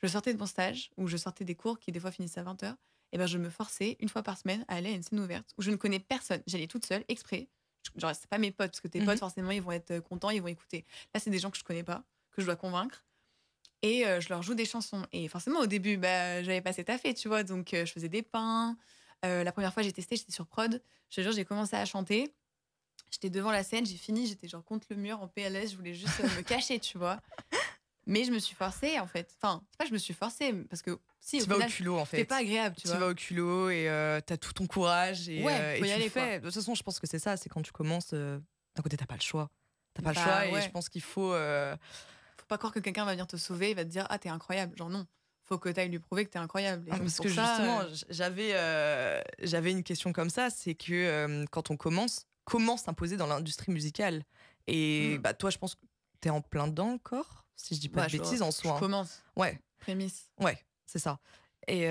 Je sortais de mon stage, où je sortais des cours qui des fois finissaient à 20h. Et ben, je me forçais une fois par semaine à aller à une scène ouverte où je ne connais personne. J'allais toute seule, exprès. Genre, c'est pas mes potes, parce que tes potes, forcément, ils vont être contents, ils vont écouter. Là, c'est des gens que je connais pas, que je dois convaincre. Et je leur joue des chansons. Et forcément, au début, j'avais pas taffé, tu vois. Donc, je faisais des pains. La première fois, j'ai testé, j'étais sur prod. Je te jure, j'ai commencé à chanter. J'étais devant la scène, j'ai fini, j'étais genre contre le mur en PLS. Je voulais juste me cacher, tu vois. Mais je me suis forcée, en fait. Enfin, c'est pas que je me suis forcée, parce que si, tu vas au culot, en fait. C'est pas agréable, tu vois. Tu vas au culot et t'as tout ton courage et, faut y tu aller, le fais. De toute façon, je pense que c'est ça, c'est quand tu commences, d'un côté, t'as pas le choix. T'as pas le choix et je pense qu'il faut... Faut pas croire que quelqu'un va venir te sauver et va te dire « Ah, t'es incroyable ». Genre non, faut que t'ailles lui prouver que t'es incroyable. Et parce que justement, j'avais une question comme ça, c'est que quand on commence, comment s'imposer dans l'industrie musicale? Et toi, je pense que t'es en plein dedans encore, si je dis pas de bêtises en soi. Je commence. Ouais. Prémisse. Ouais, c'est ça. Et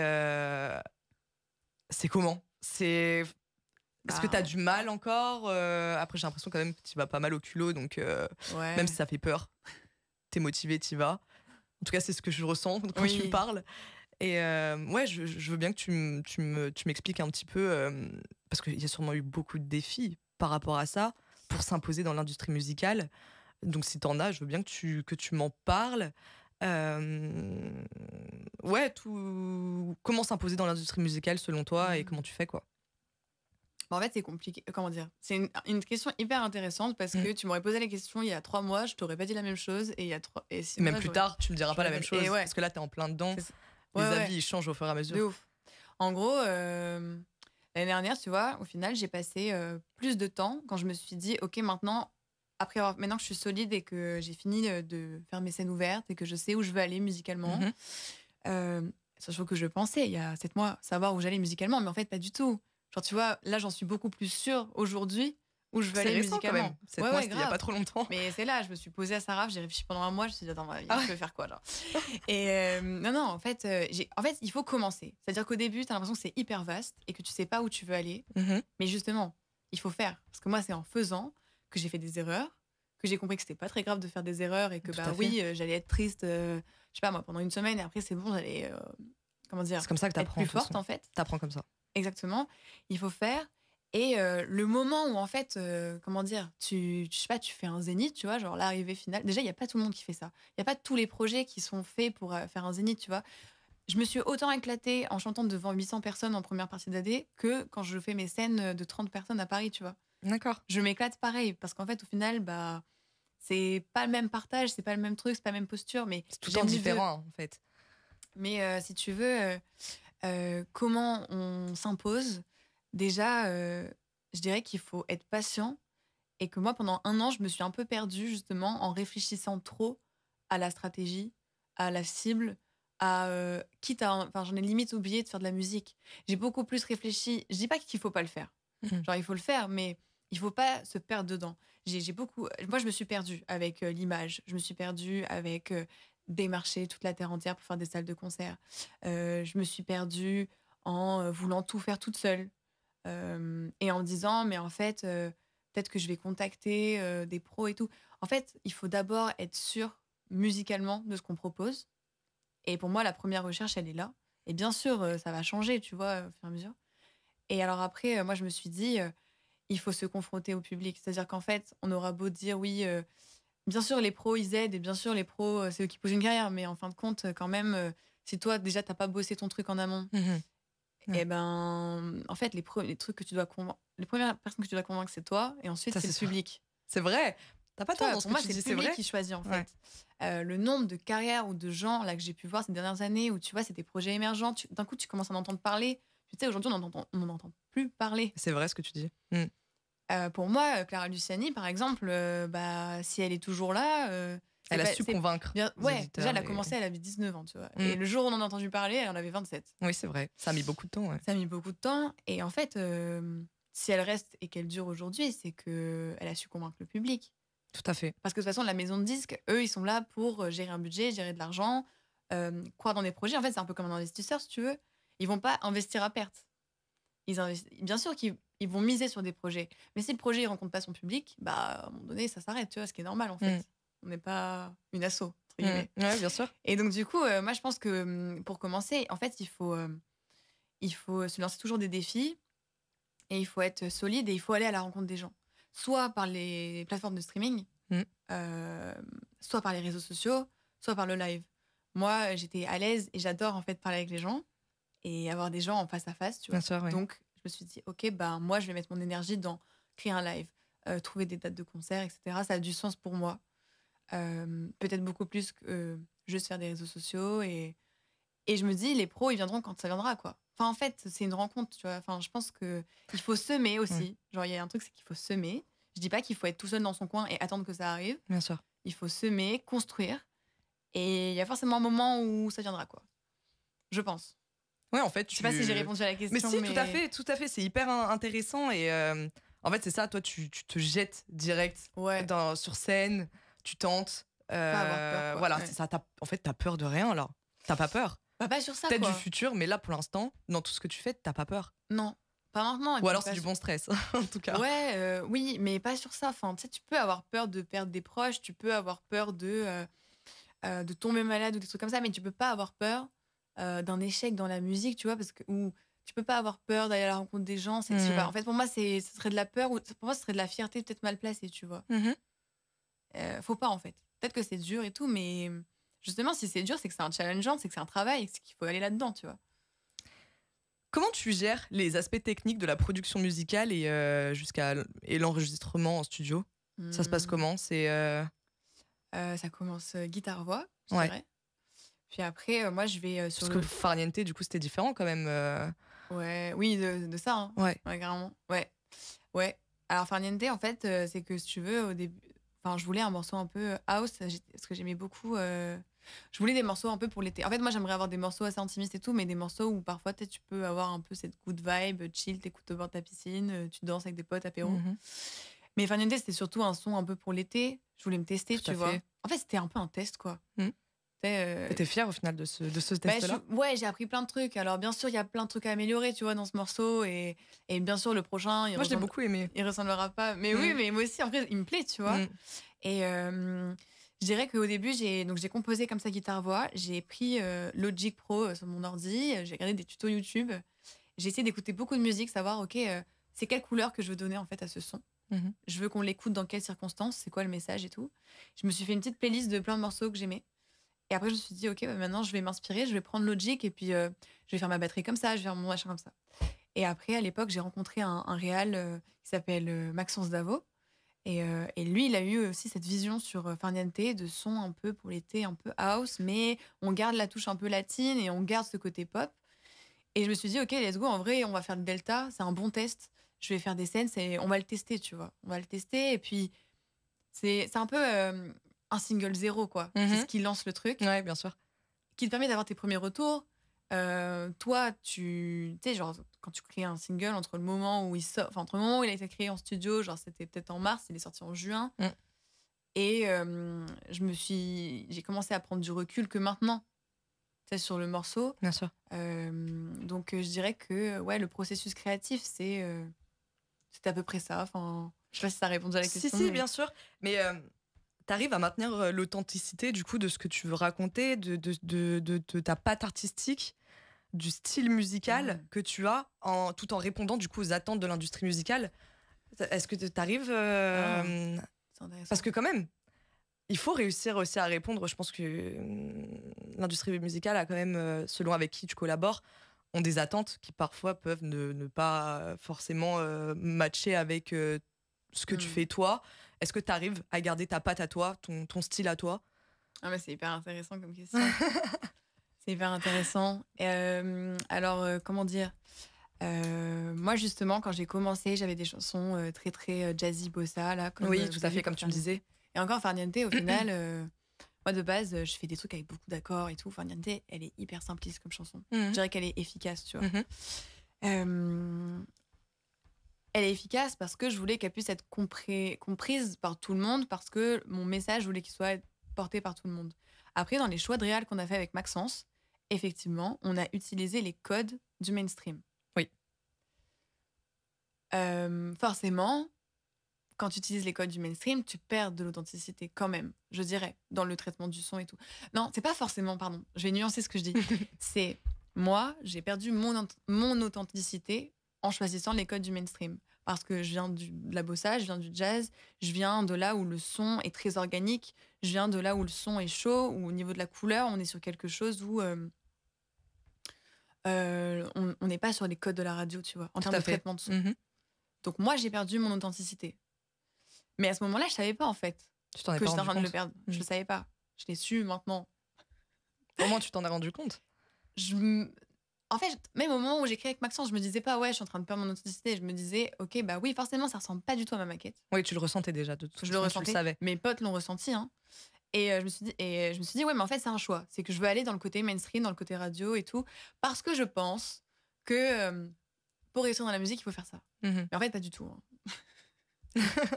c'est comment? Est-ce que t'as du mal encore? Après, j'ai l'impression quand même que tu vas pas mal au culot, donc même si ça fait peur, t'es motivé, t'y vas. En tout cas, c'est ce que je ressens quand tu me parles. Et je veux bien que tu m'expliques un petit peu, parce qu'il y a sûrement eu beaucoup de défis par rapport à ça, pour s'imposer dans l'industrie musicale. Donc si t'en as, je veux bien que tu m'en parles. Comment s'imposer dans l'industrie musicale selon toi et comment tu fais, quoi? En fait, c'est compliqué. Comment dire? C'est une question hyper intéressante parce que tu m'aurais posé la question il y a 3 mois, je t'aurais pas dit la même chose. Et même plus tard, tu me diras pas la même chose. Parce que là, t'es en plein dedans. Les avis, ils changent au fur et à mesure. De ouf. En gros, L'année dernière, tu vois, au final, j'ai passé plus de temps quand je me suis dit, OK, maintenant, maintenant que je suis solide et que j'ai fini de faire mes scènes ouvertes et que je sais où je veux aller musicalement, Mhm. sachant que je pensais, il y a 7 mois, savoir où j'allais musicalement, mais en fait, pas du tout. Genre, tu vois, là, j'en suis beaucoup plus sûre aujourd'hui où je veux C'est aller récent quand même. musicalement. 7 Ouais, mois, ouais, c'était il y a grave. pas trop longtemps. Mais c'est là, je me suis posée à Sarah, j'ai réfléchi pendant un mois, je me suis dit, attends, Ah je ouais. veux faire quoi, genre. Et non, en fait, en fait, il faut commencer. C'est-à-dire qu'au début, tu as l'impression que c'est hyper vaste et que tu sais pas où tu veux aller. Mhm. Mais justement, il faut faire. Parce que moi, c'est en faisant que j'ai fait des erreurs, que j'ai compris que c'était pas très grave de faire des erreurs et que, Tout bah à fait. oui, j'allais être triste, je sais pas moi, pendant une semaine et après, c'est bon, j'allais, comment dire, C'est comme ça que être t'apprends, plus de toute forte façon. en fait. T'apprends comme ça. Exactement. Il faut faire. Et le moment où, en fait, comment dire, je sais pas, tu fais un zénith, tu vois, genre l'arrivée finale. Déjà, il n'y a pas tout le monde qui fait ça. Il n'y a pas tous les projets qui sont faits pour faire un zénith, tu vois. Je me suis autant éclatée en chantant devant 800 personnes en première partie d'année que quand je fais mes scènes de 30 personnes à Paris, tu vois. D'accord. Je m'éclate pareil parce qu'en fait, au final, bah, c'est pas le même partage, c'est pas le même truc, c'est pas la même posture, mais C'est tout le temps j'aime les deux. différent, hein, en fait. Mais si tu veux, comment on s'impose, déjà, je dirais qu'il faut être patient et que moi, pendant un an, je me suis un peu perdue justement en réfléchissant trop à la stratégie, à la cible, quitte à, enfin, j'en ai limite oublié de faire de la musique. J'ai beaucoup plus réfléchi. Je dis pas qu'il faut pas le faire. Mhm. Genre, il faut le faire, mais il faut pas se perdre dedans. J'ai beaucoup. Moi, je me suis perdue avec l'image. Je me suis perdue avec démarcher toute la terre entière pour faire des salles de concert. Je me suis perdue en voulant tout faire toute seule. Et en me disant, mais en fait, peut-être que je vais contacter des pros et tout. En fait, il faut d'abord être sûr musicalement de ce qu'on propose. Et pour moi, la première recherche, elle est là. Et bien sûr, ça va changer, tu vois, au fur et à mesure. Et alors après, moi, je me suis dit, il faut se confronter au public. C'est-à-dire qu'en fait, on aura beau dire, oui, bien sûr, les pros, ils aident. Et bien sûr, les pros, c'est eux qui posent une carrière. Mais en fin de compte, quand même, si toi, déjà, t'as pas bossé ton truc en amont, Mhm. Ouais. et ben, en fait, les trucs que tu dois convaincre, les premières personnes que tu dois convaincre, c'est toi, et ensuite, Ça, c'est c'est le sûr. public. C'est vrai. T'as pas Tu tort vois, dans ce pour que moi, tu c'est dis, le c'est public vrai. qui choisit, en Ouais. fait. Le nombre de carrières ou de gens là que j'ai pu voir ces dernières années où, tu vois, c'est des projets émergents, d'un coup, tu commences à en entendre parler. Tu sais, aujourd'hui, on n'en entend plus parler. C'est vrai ce que tu dis. Mhm. Pour moi, Clara Luciani, par exemple, bah, si elle est toujours là, Elle a su c'est convaincre bien. les Ouais, déjà, auditeurs. elle a commencé, elle avait 19 ans, tu vois. Mm. Et le jour où on en a entendu parler, elle en avait 27. Oui, c'est vrai. Ça a mis beaucoup de temps. Ouais. Ça a mis beaucoup de temps. Et en fait, si elle reste et qu'elle dure aujourd'hui, c'est qu'elle a su convaincre le public. Tout à fait. Parce que de toute façon, la maison de disques, eux, ils sont là pour gérer un budget, gérer de l'argent, croire dans des projets. En fait, c'est un peu comme un investisseur, si tu veux. Ils vont pas investir à perte. Bien sûr qu'ils vont miser sur des projets. Mais si le projet ne rencontre pas son public, bah, à un moment donné, ça s'arrête, tu vois, ce qui est normal, en fait. On n'est pas une asso, entre guillemets. Ouais, bien sûr. Et donc, du coup, moi, je pense que pour commencer, en fait, il faut se lancer toujours des défis et il faut être solide et il faut aller à la rencontre des gens. Soit par les plateformes de streaming, soit par les réseaux sociaux, soit par le live. Moi, j'étais à l'aise et j'adore en fait parler avec les gens et avoir des gens en face à face, tu vois. Bien sûr, oui. Donc, je me suis dit, ok, ben moi, je vais mettre mon énergie dans créer un live, trouver des dates de concert, etc. Ça a du sens pour moi. Peut-être beaucoup plus que juste faire des réseaux sociaux et je me dis, les pros, ils viendront quand ça viendra, quoi. Enfin, en fait, c'est une rencontre, tu vois. Enfin, je pense que il faut semer aussi. Genre, il y a un truc, c'est qu'il faut semer. Je dis pas qu'il faut être tout seul dans son coin et attendre que ça arrive. Bien sûr. Il faut semer, construire. Et il y a forcément un moment où ça viendra, quoi. Je pense. Ouais, en fait, Je sais pas si j'ai répondu à la question. Mais si, tout à fait. C'est hyper intéressant. Et en fait, c'est ça. Toi, tu te jettes direct sur scène. Tu tentes. Pas avoir peur, quoi. Voilà, Ouais. c'est ça. En fait, t'as peur de rien, là. T'as pas peur. Bah, pas sur ça, Peut-être quoi. du futur, mais là, pour l'instant, dans tout ce que tu fais, t'as pas peur. Non, pas maintenant. Et Ou puis alors, pas c'est du sur- bon stress, en tout cas. Ouais, oui, mais pas sur ça. Enfin, tu sais, tu peux avoir peur de perdre des proches, tu peux avoir peur de tomber malade ou des trucs comme ça, mais tu peux pas avoir peur d'un échec dans la musique, tu vois, ou tu peux pas avoir peur d'aller à la rencontre des gens. Je sais pas. En fait, pour moi, ce serait de la peur ou pour moi, ce serait de la fierté peut-être mal placée, tu vois. Faut pas, en fait. Peut-être que c'est dur et tout, mais justement, si c'est dur, c'est que c'est un challengeant, c'est que c'est un travail, c'est qu'il faut aller là-dedans, tu vois. Comment tu gères les aspects techniques de la production musicale et l'enregistrement en studio? Ça se passe comment? Ça commence guitare-voix, je Ouais. dirais. Puis après, moi, je vais sur Parce que Farniente, du coup, c'était différent quand même. Ouais, oui, de ça, hein. Ouais. Ouais, carrément. Ouais. Ouais. Alors, Farniente, en fait, c'est que si tu veux, au début. Enfin, je voulais un morceau un peu house, parce que j'aimais beaucoup. Je voulais des morceaux un peu pour l'été. En fait, moi, j'aimerais avoir des morceaux assez intimistes et tout, mais des morceaux où parfois, peut-être, tu peux avoir un peu cette good vibe, chill, t'écoutes au bord de ta piscine, tu danses avec des potes, apéro. Mhm. Mais Farniente, c'était surtout un son un peu pour l'été. Je voulais me tester, Tout tu à vois. fait. En fait, c'était un peu un test, quoi. Mhm. Tu sais, T'es fière au final de ce bah, test-là? ouais, j'ai appris plein de trucs. Alors, bien sûr, il y a plein de trucs à améliorer, tu vois, dans ce morceau. Et bien sûr, le prochain, Moi, je l'ai beaucoup aimé. il ressemblera pas. Mais oui, mais moi aussi, en vrai, il me plaît, tu vois. Mm. Et je dirais qu'au début, j'ai composé comme ça guitare-voix. J'ai pris Logic Pro sur mon ordi. J'ai regardé des tutos YouTube. J'ai essayé d'écouter beaucoup de musique, savoir, OK, c'est quelle couleur que je veux donner en fait à ce son. Mhm. Je veux qu'on l'écoute dans quelles circonstances, c'est quoi le message et tout. Je me suis fait une petite playlist de plein de morceaux que j'aimais. Et après, je me suis dit, OK, bah, maintenant, je vais m'inspirer, je vais prendre Logic et puis je vais faire ma batterie comme ça, je vais faire mon machin comme ça. Et après, à l'époque, j'ai rencontré un réal qui s'appelle Maxence Davo. Et lui, il a eu aussi cette vision sur Farniente de son un peu pour l'été, un peu house, mais on garde la touche un peu latine et on garde ce côté pop. Et je me suis dit, OK, let's go, en vrai, on va faire le Delta, c'est un bon test. Je vais faire des scènes, on va le tester, tu vois. On va le tester et puis c'est un peu un single zéro, quoi. C'est Mhm. ce qui lance le truc, Ouais, bien sûr. qui te permet d'avoir tes premiers retours. Toi, tu sais, genre, quand tu crées un single, entre le moment où il sort, enfin, entre le moment où il a été créé en studio, genre, c'était peut-être en mars, il est sorti en juin. Mm. Et j'ai commencé à prendre du recul que maintenant, tu sais, sur le morceau. Bien sûr. Donc, je dirais que, ouais, le processus créatif, c'est à peu près ça. Enfin, je sais pas si ça a répondu à la question. Si, mais- bien sûr. Mais t'arrives à maintenir l'authenticité du coup de ce que tu veux raconter, de ta patte artistique, du style musical que tu as, tout en répondant du coup aux attentes de l'industrie musicale. Est-ce que t'arrives C'est intéressant. Parce que quand même, il faut réussir aussi à répondre. Je pense que l'industrie musicale a quand même, selon avec qui tu collabores, ont des attentes qui parfois peuvent ne pas forcément matcher avec ce que tu fais toi. Est-ce que tu arrives à garder ta patte à toi, ton style à toi? Ah, mais c'est hyper intéressant comme question. C'est hyper intéressant. Alors, comment dire moi, justement, quand j'ai commencé, j'avais des chansons très, très jazzy bossa, là. Comme, Oui, vous tout à avez fait, vu comme pour tu me Farniente. disais. Et encore, Farniente, au final, moi, de base, je fais des trucs avec beaucoup d'accords et tout. Farniente, elle est hyper simpliste comme chanson. Je Mhm. dirais qu'elle est efficace, tu vois. Mhm. Elle est efficace parce que je voulais qu'elle puisse être comprise par tout le monde, parce que mon message, je voulais qu'il soit porté par tout le monde. Après, dans les choix de réal qu'on a fait avec Maxence, effectivement, on a utilisé les codes du mainstream. Oui. Forcément, quand tu utilises les codes du mainstream, tu perds de l'authenticité quand même, je dirais, dans le traitement du son et tout. Non, c'est pas forcément, pardon, je vais nuancer ce que je dis. C'est moi, j'ai perdu mon authenticité en choisissant les codes du mainstream. Parce que je viens de la bossa, je viens du jazz, je viens de là où le son est très organique, je viens de là où le son est chaud, où au niveau de la couleur, on est sur quelque chose où on n'est pas sur les codes de la radio, tu vois, en Tout termes à de fait. traitement de son. Mhm. Donc moi, j'ai perdu mon authenticité. Mais à ce moment-là, je savais pas en fait Tu t'en es que pas j'étais en train rendu de le compte. perdre. Je le savais pas. Je l'ai su maintenant. Au moins, tu t'en es rendu compte. En fait, même au moment où j'écris avec Maxence, je me disais pas, ouais, je suis en train de perdre mon authenticité. Je me disais, ok, bah oui, forcément, ça ressemble pas du tout à ma maquette. Oui, tu le ressentais déjà. De toute Je le façon, tu ressentais. le savais. Mes potes l'ont ressenti. Hein. Et je me suis dit, ouais, mais en fait, c'est un choix. C'est que je veux aller dans le côté mainstream, dans le côté radio et tout, parce que je pense que pour réussir dans la musique, il faut faire ça. Mhm. Mais en fait, pas du tout. Hein.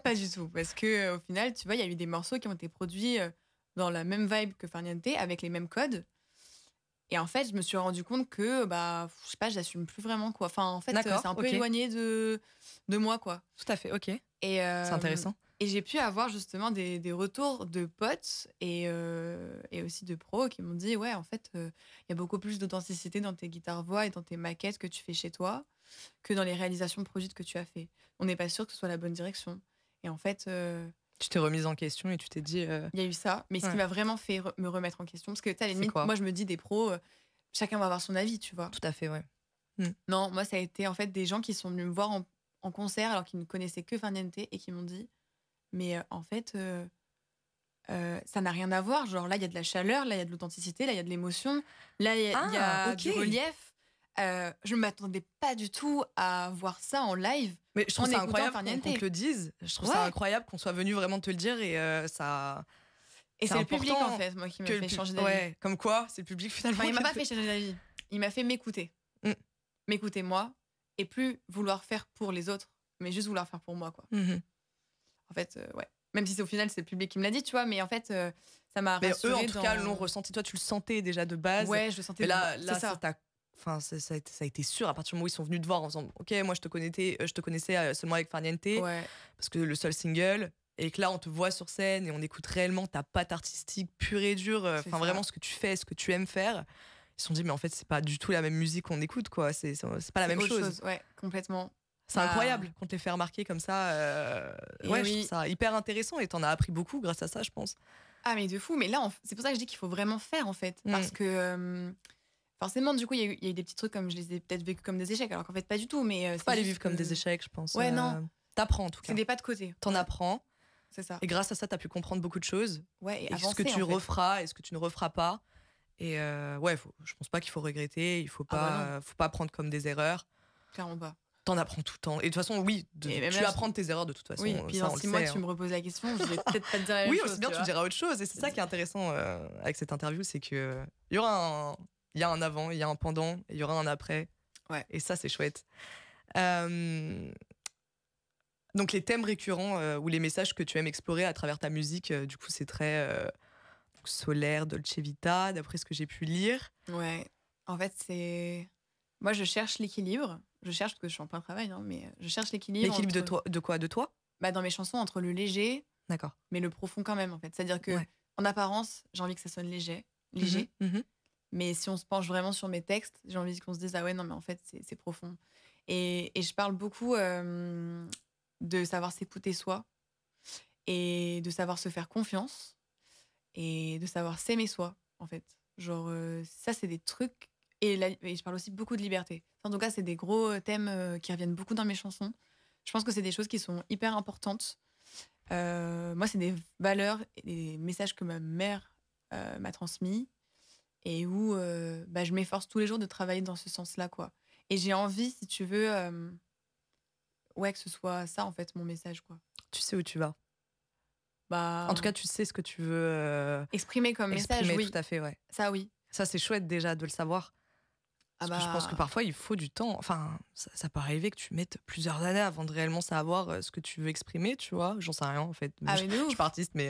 Pas du tout. Parce que au final, tu vois, il y a eu des morceaux qui ont été produits dans la même vibe que Farniente, avec les mêmes codes. Et en fait, je me suis rendu compte que, bah, je sais pas, j'assume plus vraiment, quoi. Enfin, en fait, D'accord, c'est un peu ok. éloigné de moi, quoi. Tout à fait, ok. Et, C'est intéressant. Et j'ai pu avoir justement des retours de potes et aussi de pros qui m'ont dit, ouais, en fait, il y a beaucoup plus d'authenticité dans tes guitares-voix et dans tes maquettes que tu fais chez toi que dans les réalisations produites que tu as fait. On n'est pas sûr que ce soit la bonne direction. Et en fait, Tu t'es remise en question et tu t'es dit. il y a eu ça. Mais ce qui Ouais. m'a vraiment fait me remettre en question, parce que tu sais, à la C'est limite, quoi moi, je me dis des pros, chacun va avoir son avis, tu vois. Tout à fait, ouais. Non, moi, ça a été en fait des gens qui sont venus me voir en concert alors qu'ils ne connaissaient que Farniente et qui m'ont dit, mais en fait, ça n'a rien à voir. Genre là, il y a de la chaleur, là, il y a de l'authenticité, là, il y a de l'émotion, là, il y a ok. du relief. Je m'attendais pas du tout à voir ça en live. Mais je trouve En ça écoutant incroyable Farniente. qu'on te le dise. Je trouve Ouais. ça incroyable qu'on soit venu vraiment te le dire et ça. Et c'est le public, important en fait, moi, qui m'a que le fait pub- changer d'avis. Ouais, comme quoi, c'est le public finalement. Enfin, il m'a qui pas te- fait changer d'avis. Il m'a fait m'écouter. Mm. M'écouter moi, et plus vouloir faire pour les autres, mais juste vouloir faire pour moi, quoi. Mhm. En fait, ouais. Même si c'est au final, c'est le public qui me l'a dit, tu vois, mais en fait, ça m'a Mais rassurée eux, en tout cas, dans- l'ont ressenti. Toi, tu le sentais déjà de base. Ouais, je le sentais. Mais là, c'est là, ça. enfin, ça a été sûr à partir du moment où ils sont venus te voir en disant ok, moi je te connaissais seulement avec Farniente Ouais. parce que le seul single et que là on te voit sur scène et on écoute réellement ta patte artistique pure et dure, C'est enfin ça. vraiment ce que tu fais, ce que tu aimes faire. Ils se sont dit mais en fait c'est pas du tout la même musique qu'on écoute quoi, c'est pas la C'est même autre chose. Ouais, complètement. C'est Bah, incroyable qu'on te les fait remarquer comme ça. Et Ouais, je oui. trouve ça hyper intéressant et t'en as appris beaucoup grâce à ça, je pense. Ah, mais de fou. Mais là, c'est pour ça que je dis qu'il faut vraiment faire, en fait. Mm. Parce que forcément, du coup, il y a eu des petits trucs comme je les ai peut-être vécus comme des échecs, alors qu'en fait, pas du tout. Mais Faut pas les vivre comme des échecs, je pense. Ouais, non. T'apprends en tout cas. C'est des pas de côté. T'en apprends. C'est ça. Et grâce à ça, t'as pu comprendre beaucoup de choses. Ouais, et Et ce avancer, que tu en fait. referas et ce que tu ne referas pas. Et ouais, je pense pas qu'il faut regretter. Il faut Ah pas, bah faut pas prendre comme des erreurs. Clairement pas. T'en apprends tout le temps. Et de toute façon, oui, Et même tu là, apprends de tes erreurs de toute façon. Oui, puis ça, dans on le 6 mois, sait, tu hein. me reposes la question, je vais peut-être pas te dire la même Oui, chose. aussi bien, tu vois. diras autre chose. Et c'est ça qui est intéressant avec cette interview, c'est que il y a un avant, il y a un pendant, et il y aura un après. Ouais. Et ça, c'est chouette. Donc les thèmes récurrents ou les messages que tu aimes explorer à travers ta musique, du coup, c'est très solaire, Dolce Vita, d'après ce que j'ai pu lire. Ouais. En fait, c'est. Moi, je cherche l'équilibre. Je cherche, parce que je suis en plein travail, hein, mais je cherche l'équilibre. L'équilibre de entre- toi, de quoi, de toi? Bah, dans mes chansons, entre le léger, D'accord. mais le profond quand même, en fait. C'est-à-dire que, Ouais. en apparence, j'ai envie que ça sonne léger. Mhm. Mais si on se penche vraiment sur mes textes, j'ai envie qu'on se dise ah ouais, non, mais en fait, c'est profond. Et je parle beaucoup de savoir s'écouter soi et de savoir se faire confiance et de savoir s'aimer soi, en fait. Genre, ça, c'est des trucs. Et je parle aussi beaucoup de liberté. En tout cas, c'est des gros thèmes qui reviennent beaucoup dans mes chansons. Je pense que c'est des choses qui sont hyper importantes. Moi, c'est des valeurs et des messages que ma mère m'a transmis et où je m'efforce tous les jours de travailler dans ce sens-là, quoi. Et j'ai envie, si tu veux, que ce soit ça, en fait, mon message, quoi. Tu sais où tu vas. Bah, En tout cas, tu sais ce que tu veux exprimer comme message, exprimer, oui. tout à fait, ouais. Ça, oui. Ça, c'est chouette déjà de le savoir. Ah Parce que je pense que parfois, il faut du temps. Enfin, ça peut arriver que tu mettes plusieurs années avant de réellement savoir ce que tu veux exprimer, tu vois. J'en sais rien, en fait. Ah, je mais de suis ouf. pas artiste, mais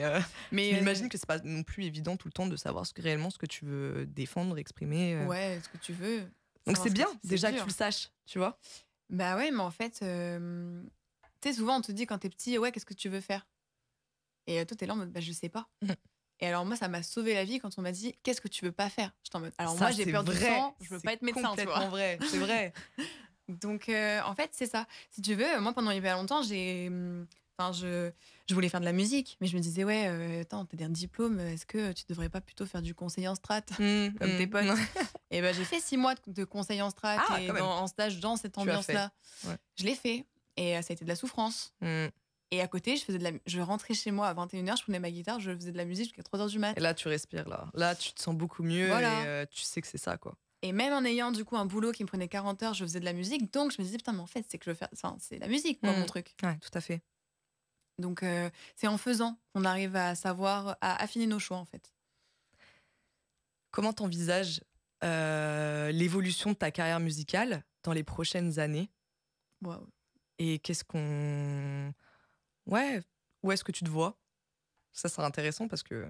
Mais j'imagine que c'est pas non plus évident tout le temps de savoir réellement ce que tu veux défendre, exprimer. ouais, ce que tu veux. Donc Savoir c'est ce bien, c'est déjà que dur. tu le saches, tu vois. Bah ouais, mais en fait, tu sais, souvent on te dit quand t'es petit, ouais, qu'est-ce que tu veux faire? Et toi, t'es là en mode, bah je sais pas. Mhm. Et alors, moi, ça m'a sauvé la vie quand on m'a dit, qu'est-ce que tu veux pas faire? J'étais en mode, alors Ça, moi, j'ai c'est peur du vrai. sang, je veux C'est pas être médecin, tu complètement vois. vrai, c'est vrai. Donc, en fait, c'est ça. Si tu veux, moi, pendant hyper longtemps, je voulais faire de la musique, mais je me disais, ouais, attends, t'as un diplôme, est-ce que tu devrais pas plutôt faire du conseil en strat? Comme tes potes. Et ben j'ai fait 6 mois de conseil en strat Ah, et quand même. en stage dans cette Tu as ambiance-là. fait. Ouais. Je l'ai fait. Et ça a été de la souffrance. Mm. Et à côté, je rentrais chez moi à 21h, je prenais ma guitare, je faisais de la musique jusqu'à 3h du mat. Et là, tu respires, là. Là, tu te sens beaucoup mieux Voilà. et tu sais que c'est ça, quoi. Et même en ayant du coup un boulot qui me prenait 40 heures, je faisais de la musique. Donc je me disais, putain, mais en fait, c'est que je veux faire. Enfin, c'est la musique, quoi, Mm. mon truc. Ouais, tout à fait. Donc c'est en faisant qu'on arrive à savoir, à affiner nos choix, en fait. Comment t'envisages l'évolution de ta carrière musicale dans les prochaines années? Waouh. Et qu'est-ce qu'on... Ouais, où est-ce que tu te vois? Ça sera intéressant parce que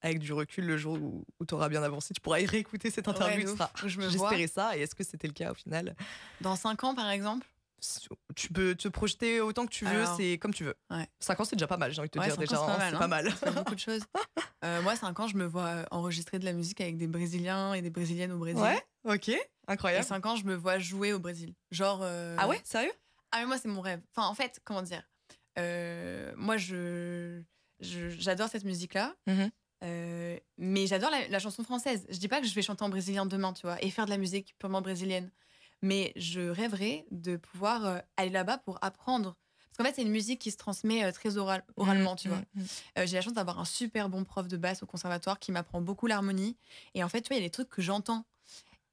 avec du recul, le jour où tu auras bien avancé, tu pourras y réécouter cette interview. Ouais, et de tu ouf. seras, Je me vois j'espérais ça. Et est-ce que c'était le cas au final? dans 5 ans, par exemple. Tu peux te projeter autant que tu veux, Alors, c'est comme tu veux. ouais. 5 ans, c'est déjà pas mal, j'ai envie de te Ouais, dire 5 ans, déjà. c'est pas hein, mal, c'est hein. pas mal. Ça fait beaucoup de choses. Moi, 5 ans, je me vois enregistrer de la musique avec des Brésiliens et des Brésiliennes au Brésil. Ouais, ok, Et incroyable. 5 ans, je me vois jouer au Brésil. Genre. Ah ouais, sérieux? Ah, mais moi, c'est mon rêve. Enfin, en fait, comment dire moi, j'adore cette musique-là. Mhm. Mais j'adore la chanson française. Je dis pas que je vais chanter en brésilien demain, tu vois, et faire de la musique purement brésilienne. Mais je rêverais de pouvoir aller là-bas pour apprendre. Parce qu'en fait, c'est une musique qui se transmet très oralement, tu vois. J'ai la chance d'avoir un super bon prof de basse au conservatoire qui m'apprend beaucoup l'harmonie. Et en fait, tu vois, il y a des trucs que j'entends.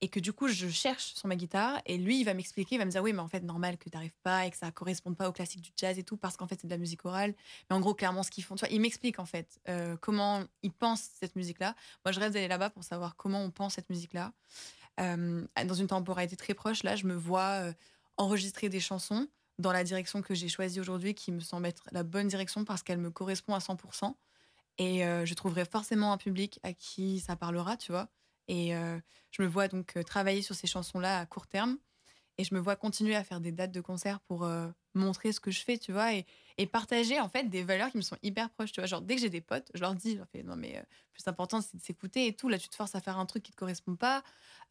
et que du coup je cherche sur ma guitare et lui il va m'expliquer, il va me dire oui mais en fait normal que t'arrives pas et que ça corresponde pas au classique du jazz et tout parce qu'en fait c'est de la musique orale, mais en gros clairement ce qu'ils font, tu vois, il m'explique en fait comment ils pensent cette musique là. Moi je rêve d'aller là-bas pour savoir comment on pense cette musique là. Dans une temporalité très proche là je me vois enregistrer des chansons dans la direction que j'ai choisie aujourd'hui qui me semble être la bonne direction parce qu'elle me correspond à 100%. Et je trouverai forcément un public à qui ça parlera, tu vois. Et je me vois donc travailler sur ces chansons-là à court terme. Et je me vois continuer à faire des dates de concert pour montrer ce que je fais, tu vois. Et partager, en fait, des valeurs qui me sont hyper proches, tu vois. Genre, dès que j'ai des potes, je leur fais, non, mais le plus important, c'est de s'écouter et tout. Là, tu te forces à faire un truc qui te correspond pas.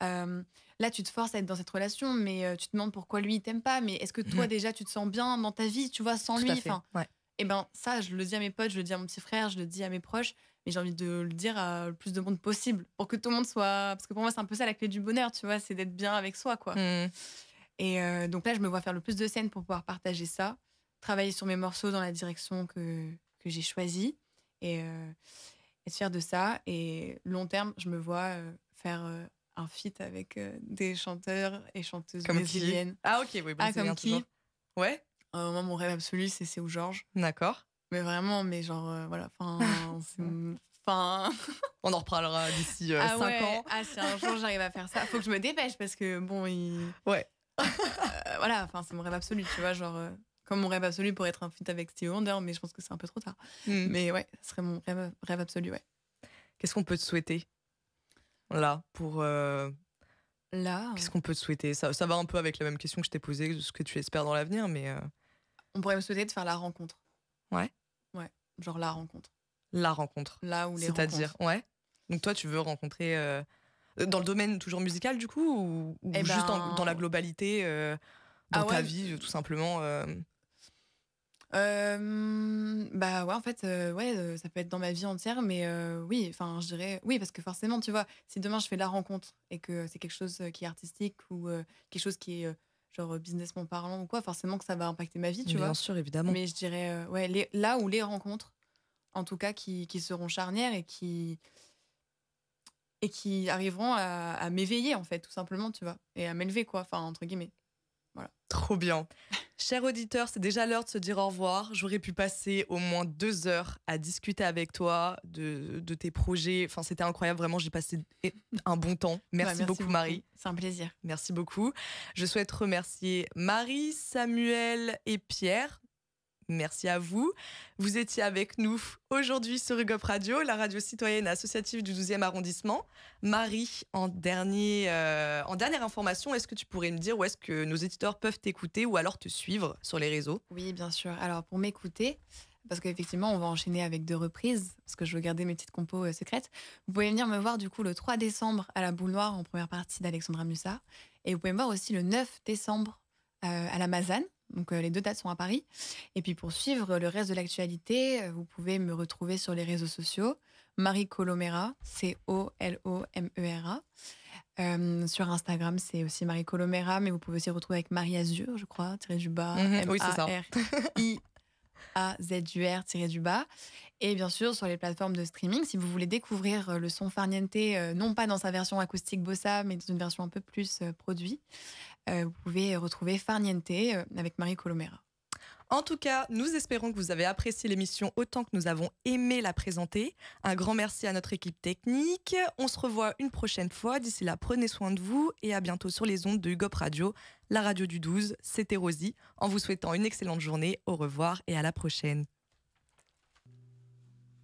Là, tu te forces à être dans cette relation, mais tu te demandes pourquoi lui, il t'aime pas. Mais est-ce que toi, déjà, tu te sens bien dans ta vie, tu vois, sans Tout lui? à fait. Enfin, Ouais. et ben ça, je le dis à mes potes, je le dis à mon petit frère, je le dis à mes proches, mais j'ai envie de le dire à le plus de monde possible pour que tout le monde soit. Parce que pour moi, c'est un peu ça la clé du bonheur, tu vois, c'est d'être bien avec soi, quoi. Mmh. Et donc là, je me vois faire le plus de scènes pour pouvoir partager ça, travailler sur mes morceaux dans la direction que j'ai choisie et être fière de ça. Et long terme, je me vois faire un feat avec des chanteurs et chanteuses Comme qui? brésiliennes. Ah ok, oui, brésilien comme qui toujours. Ouais, Moi, mon rêve absolu, c'est Seu Jorge. d'accord. Mais vraiment, mais genre, voilà, enfin, enfin. On en reparlera d'ici 5 ans. Ah, si un jour j'arrive à faire ça, faut que je me dépêche parce que bon, Ouais. voilà, enfin, c'est mon rêve absolu, tu vois, genre, comme mon rêve absolu pour être un feat avec Stevie Wonder, mais je pense que c'est un peu trop tard. Mmh. Mais ouais, ce serait mon rêve absolu, ouais. Qu'est-ce qu'on peut te souhaiter là pour Là, Qu'est-ce qu'on peut te souhaiter? Ça va un peu avec la même question que je t'ai posée, de ce que tu espères dans l'avenir, mais on pourrait me souhaiter de faire la rencontre. Ouais. Ouais, genre la rencontre. La rencontre. Là où les C'est-à-dire, rencontres. ouais. Donc toi, tu veux rencontrer dans le domaine toujours musical du coup ou Eh juste ben, dans la globalité, dans ah ta ouais. vie, tout simplement. Bah ouais, en fait, ouais, ça peut être dans ma vie entière, mais oui, enfin, je dirais oui, parce que forcément, tu vois, si demain je fais la rencontre et que c'est quelque chose qui est artistique ou quelque chose qui est genre businessment parlant ou quoi, forcément que ça va impacter ma vie, tu vois. Bien sûr, évidemment. Mais je dirais, ouais, là où les rencontres, en tout cas, qui seront charnières et qui arriveront à m'éveiller, en fait, tout simplement, tu vois, et à m'élever, quoi, enfin, entre guillemets. Voilà. Trop bien. Cher auditeur, c'est déjà l'heure de se dire au revoir. J'aurais pu passer au moins 2 heures à discuter avec toi de tes projets. Enfin, c'était incroyable, vraiment, j'ai passé un bon temps. Merci beaucoup, Marie. C'est un plaisir. Merci beaucoup. Je souhaite remercier Marie, Samuel et Pierre. Merci à vous. Vous étiez avec nous aujourd'hui sur UGOP Radio, la radio citoyenne associative du 12e arrondissement. Marie, en dernière information, est-ce que tu pourrais me dire où est-ce que nos éditeurs peuvent t'écouter ou alors te suivre sur les réseaux? Oui, bien sûr. Alors, pour m'écouter, parce qu'effectivement, on va enchaîner avec 2 reprises, parce que je veux garder mes petites compos secrètes. Vous pouvez venir me voir du coup le 3 décembre à la Boule Noire en première partie d'Alexandra Mussa. Et vous pouvez me voir aussi le 9 décembre à la Mazane. Donc les 2 dates sont à Paris. Et puis pour suivre le reste de l'actualité, vous pouvez me retrouver sur les réseaux sociaux. Marie Colomera, Colomera. Sur Instagram, c'est aussi Marie Colomera, mais vous pouvez aussi retrouver avec Marie Azur, je crois, tiré du bas. Oui, c'est ça. Azur-du-bas. Et bien sûr, sur les plateformes de streaming, si vous voulez découvrir le son Farniente, non pas dans sa version acoustique bossa, mais dans une version un peu plus produit, vous pouvez retrouver Farniente avec Marie Colomera. En tout cas, nous espérons que vous avez apprécié l'émission autant que nous avons aimé la présenter. Un grand merci à notre équipe technique. On se revoit une prochaine fois. D'ici là, prenez soin de vous et à bientôt sur les ondes de UGOP Radio, la radio du 12. C'était Rosie. En vous souhaitant une excellente journée. Au revoir et à la prochaine.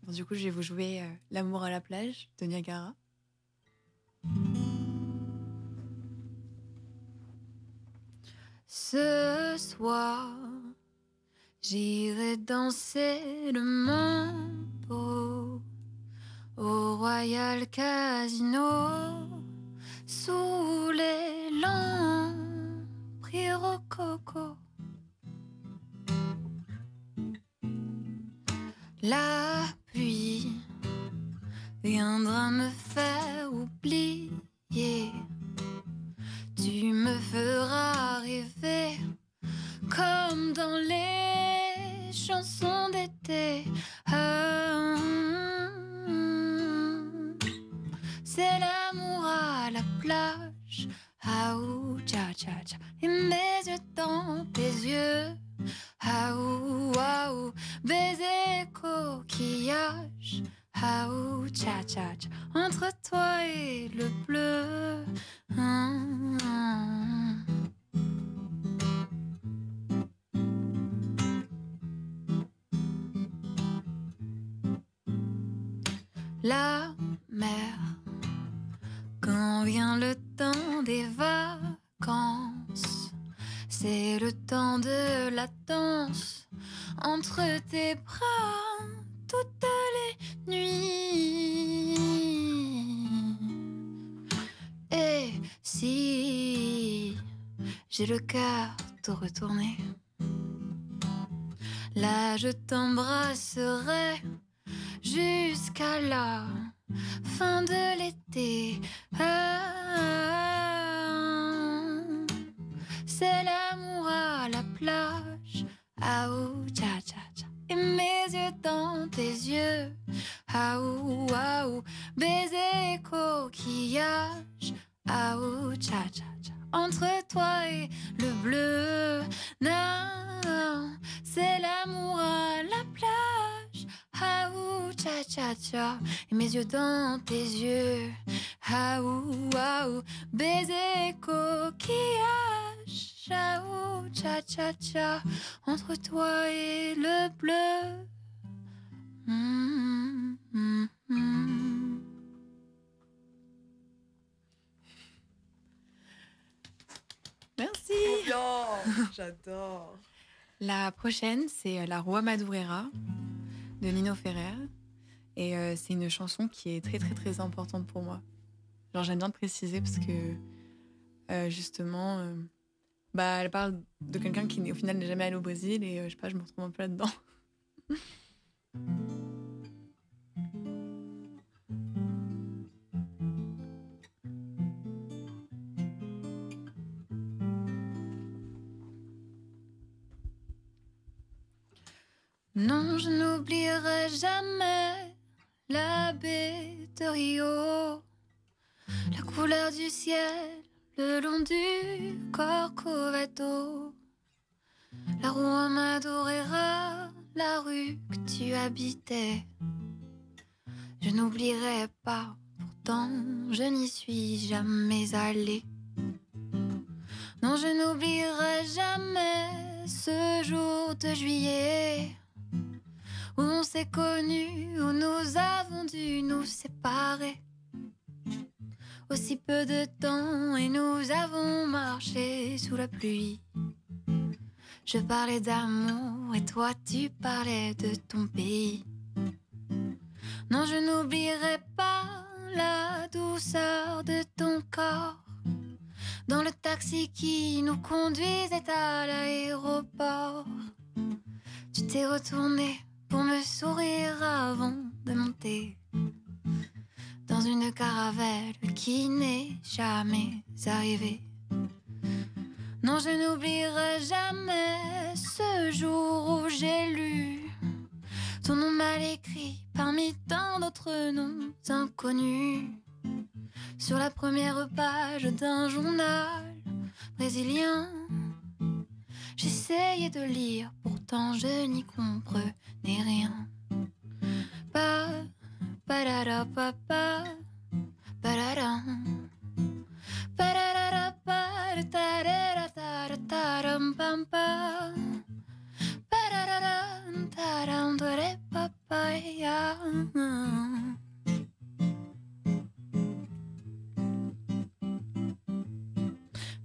Bon, du coup, je vais vous jouer L'amour à la plage de Niagara. Ce soir, j'irai danser le mambo au Royal Casino sous les lampes rococo. La pluie viendra me faire oublier. Tu me feras rêver comme dans les chansons d'été. C'est l'amour à la plage. plage. Haou, tcha tcha tcha, entre toi et le bleu. La mer, quand vient le temps des vacances, c'est le temps de la danse entre tes bras toutes les nuits. Et si j'ai le cœur tout retourné, là je t'embrasserai jusqu'à la fin de l'été. C'est l'amour à la plage. Aou, tcha tcha tcha. Et mes yeux dans tes yeux. Aou, aou. Baiser coquillage. Aou, tcha tcha tcha. Entre toi et le bleu. Non, c'est l'amour à la plage. Aou, tcha tcha tcha. Et mes yeux dans tes yeux. Aou, aou. Baiser coquillage. Aou, tcha tcha tcha. Entre toi et le bleu. Merci. Trop bien, j'adore. La prochaine, c'est La Roi Madureira de Nino Ferrer. Et c'est une chanson qui est très très très importante pour moi. Genre, j'aime bien le préciser parce que justement, elle parle de quelqu'un qui au final n'est jamais allé au Brésil et je sais pas, je me retrouve un peu là-dedans. Non, je n'oublierai jamais la baie de Rio, la couleur du ciel le long du Corcovado, la rue Madureira, la rue que tu habitais. Je n'oublierai pas, pourtant je n'y suis jamais allée. Non, je n'oublierai jamais ce jour de juillet où on s'est connus, où nous avons dû nous séparer. Aussi peu de temps et nous avons marché sous la pluie. Je parlais d'amour et toi tu parlais de ton pays. Non, je n'oublierai pas la douceur de ton corps dans le taxi qui nous conduisait à l'aéroport. Tu t'es retourné pour me sourire avant de monter dans une caravelle qui n'est jamais arrivée. Non, je n'oublierai jamais ce jour où j'ai lu ton nom mal écrit parmi tant d'autres noms inconnus sur la première page d'un journal brésilien. J'essayais de lire, pourtant je n'y comprenais rien. Pa, parara, papa, parara, parara, para, tarara, tara, taram, pam, pa, parara, taram, dore, papaya.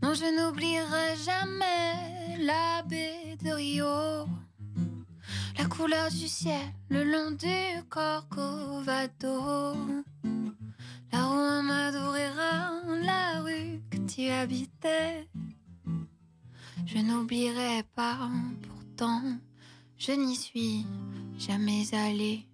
Non, je n'oublierai jamais la baie de Rio, la couleur du ciel le long du Corcovado, la rue Madureira, la rue que tu habitais. Je n'oublierai pas, pourtant je n'y suis jamais allée.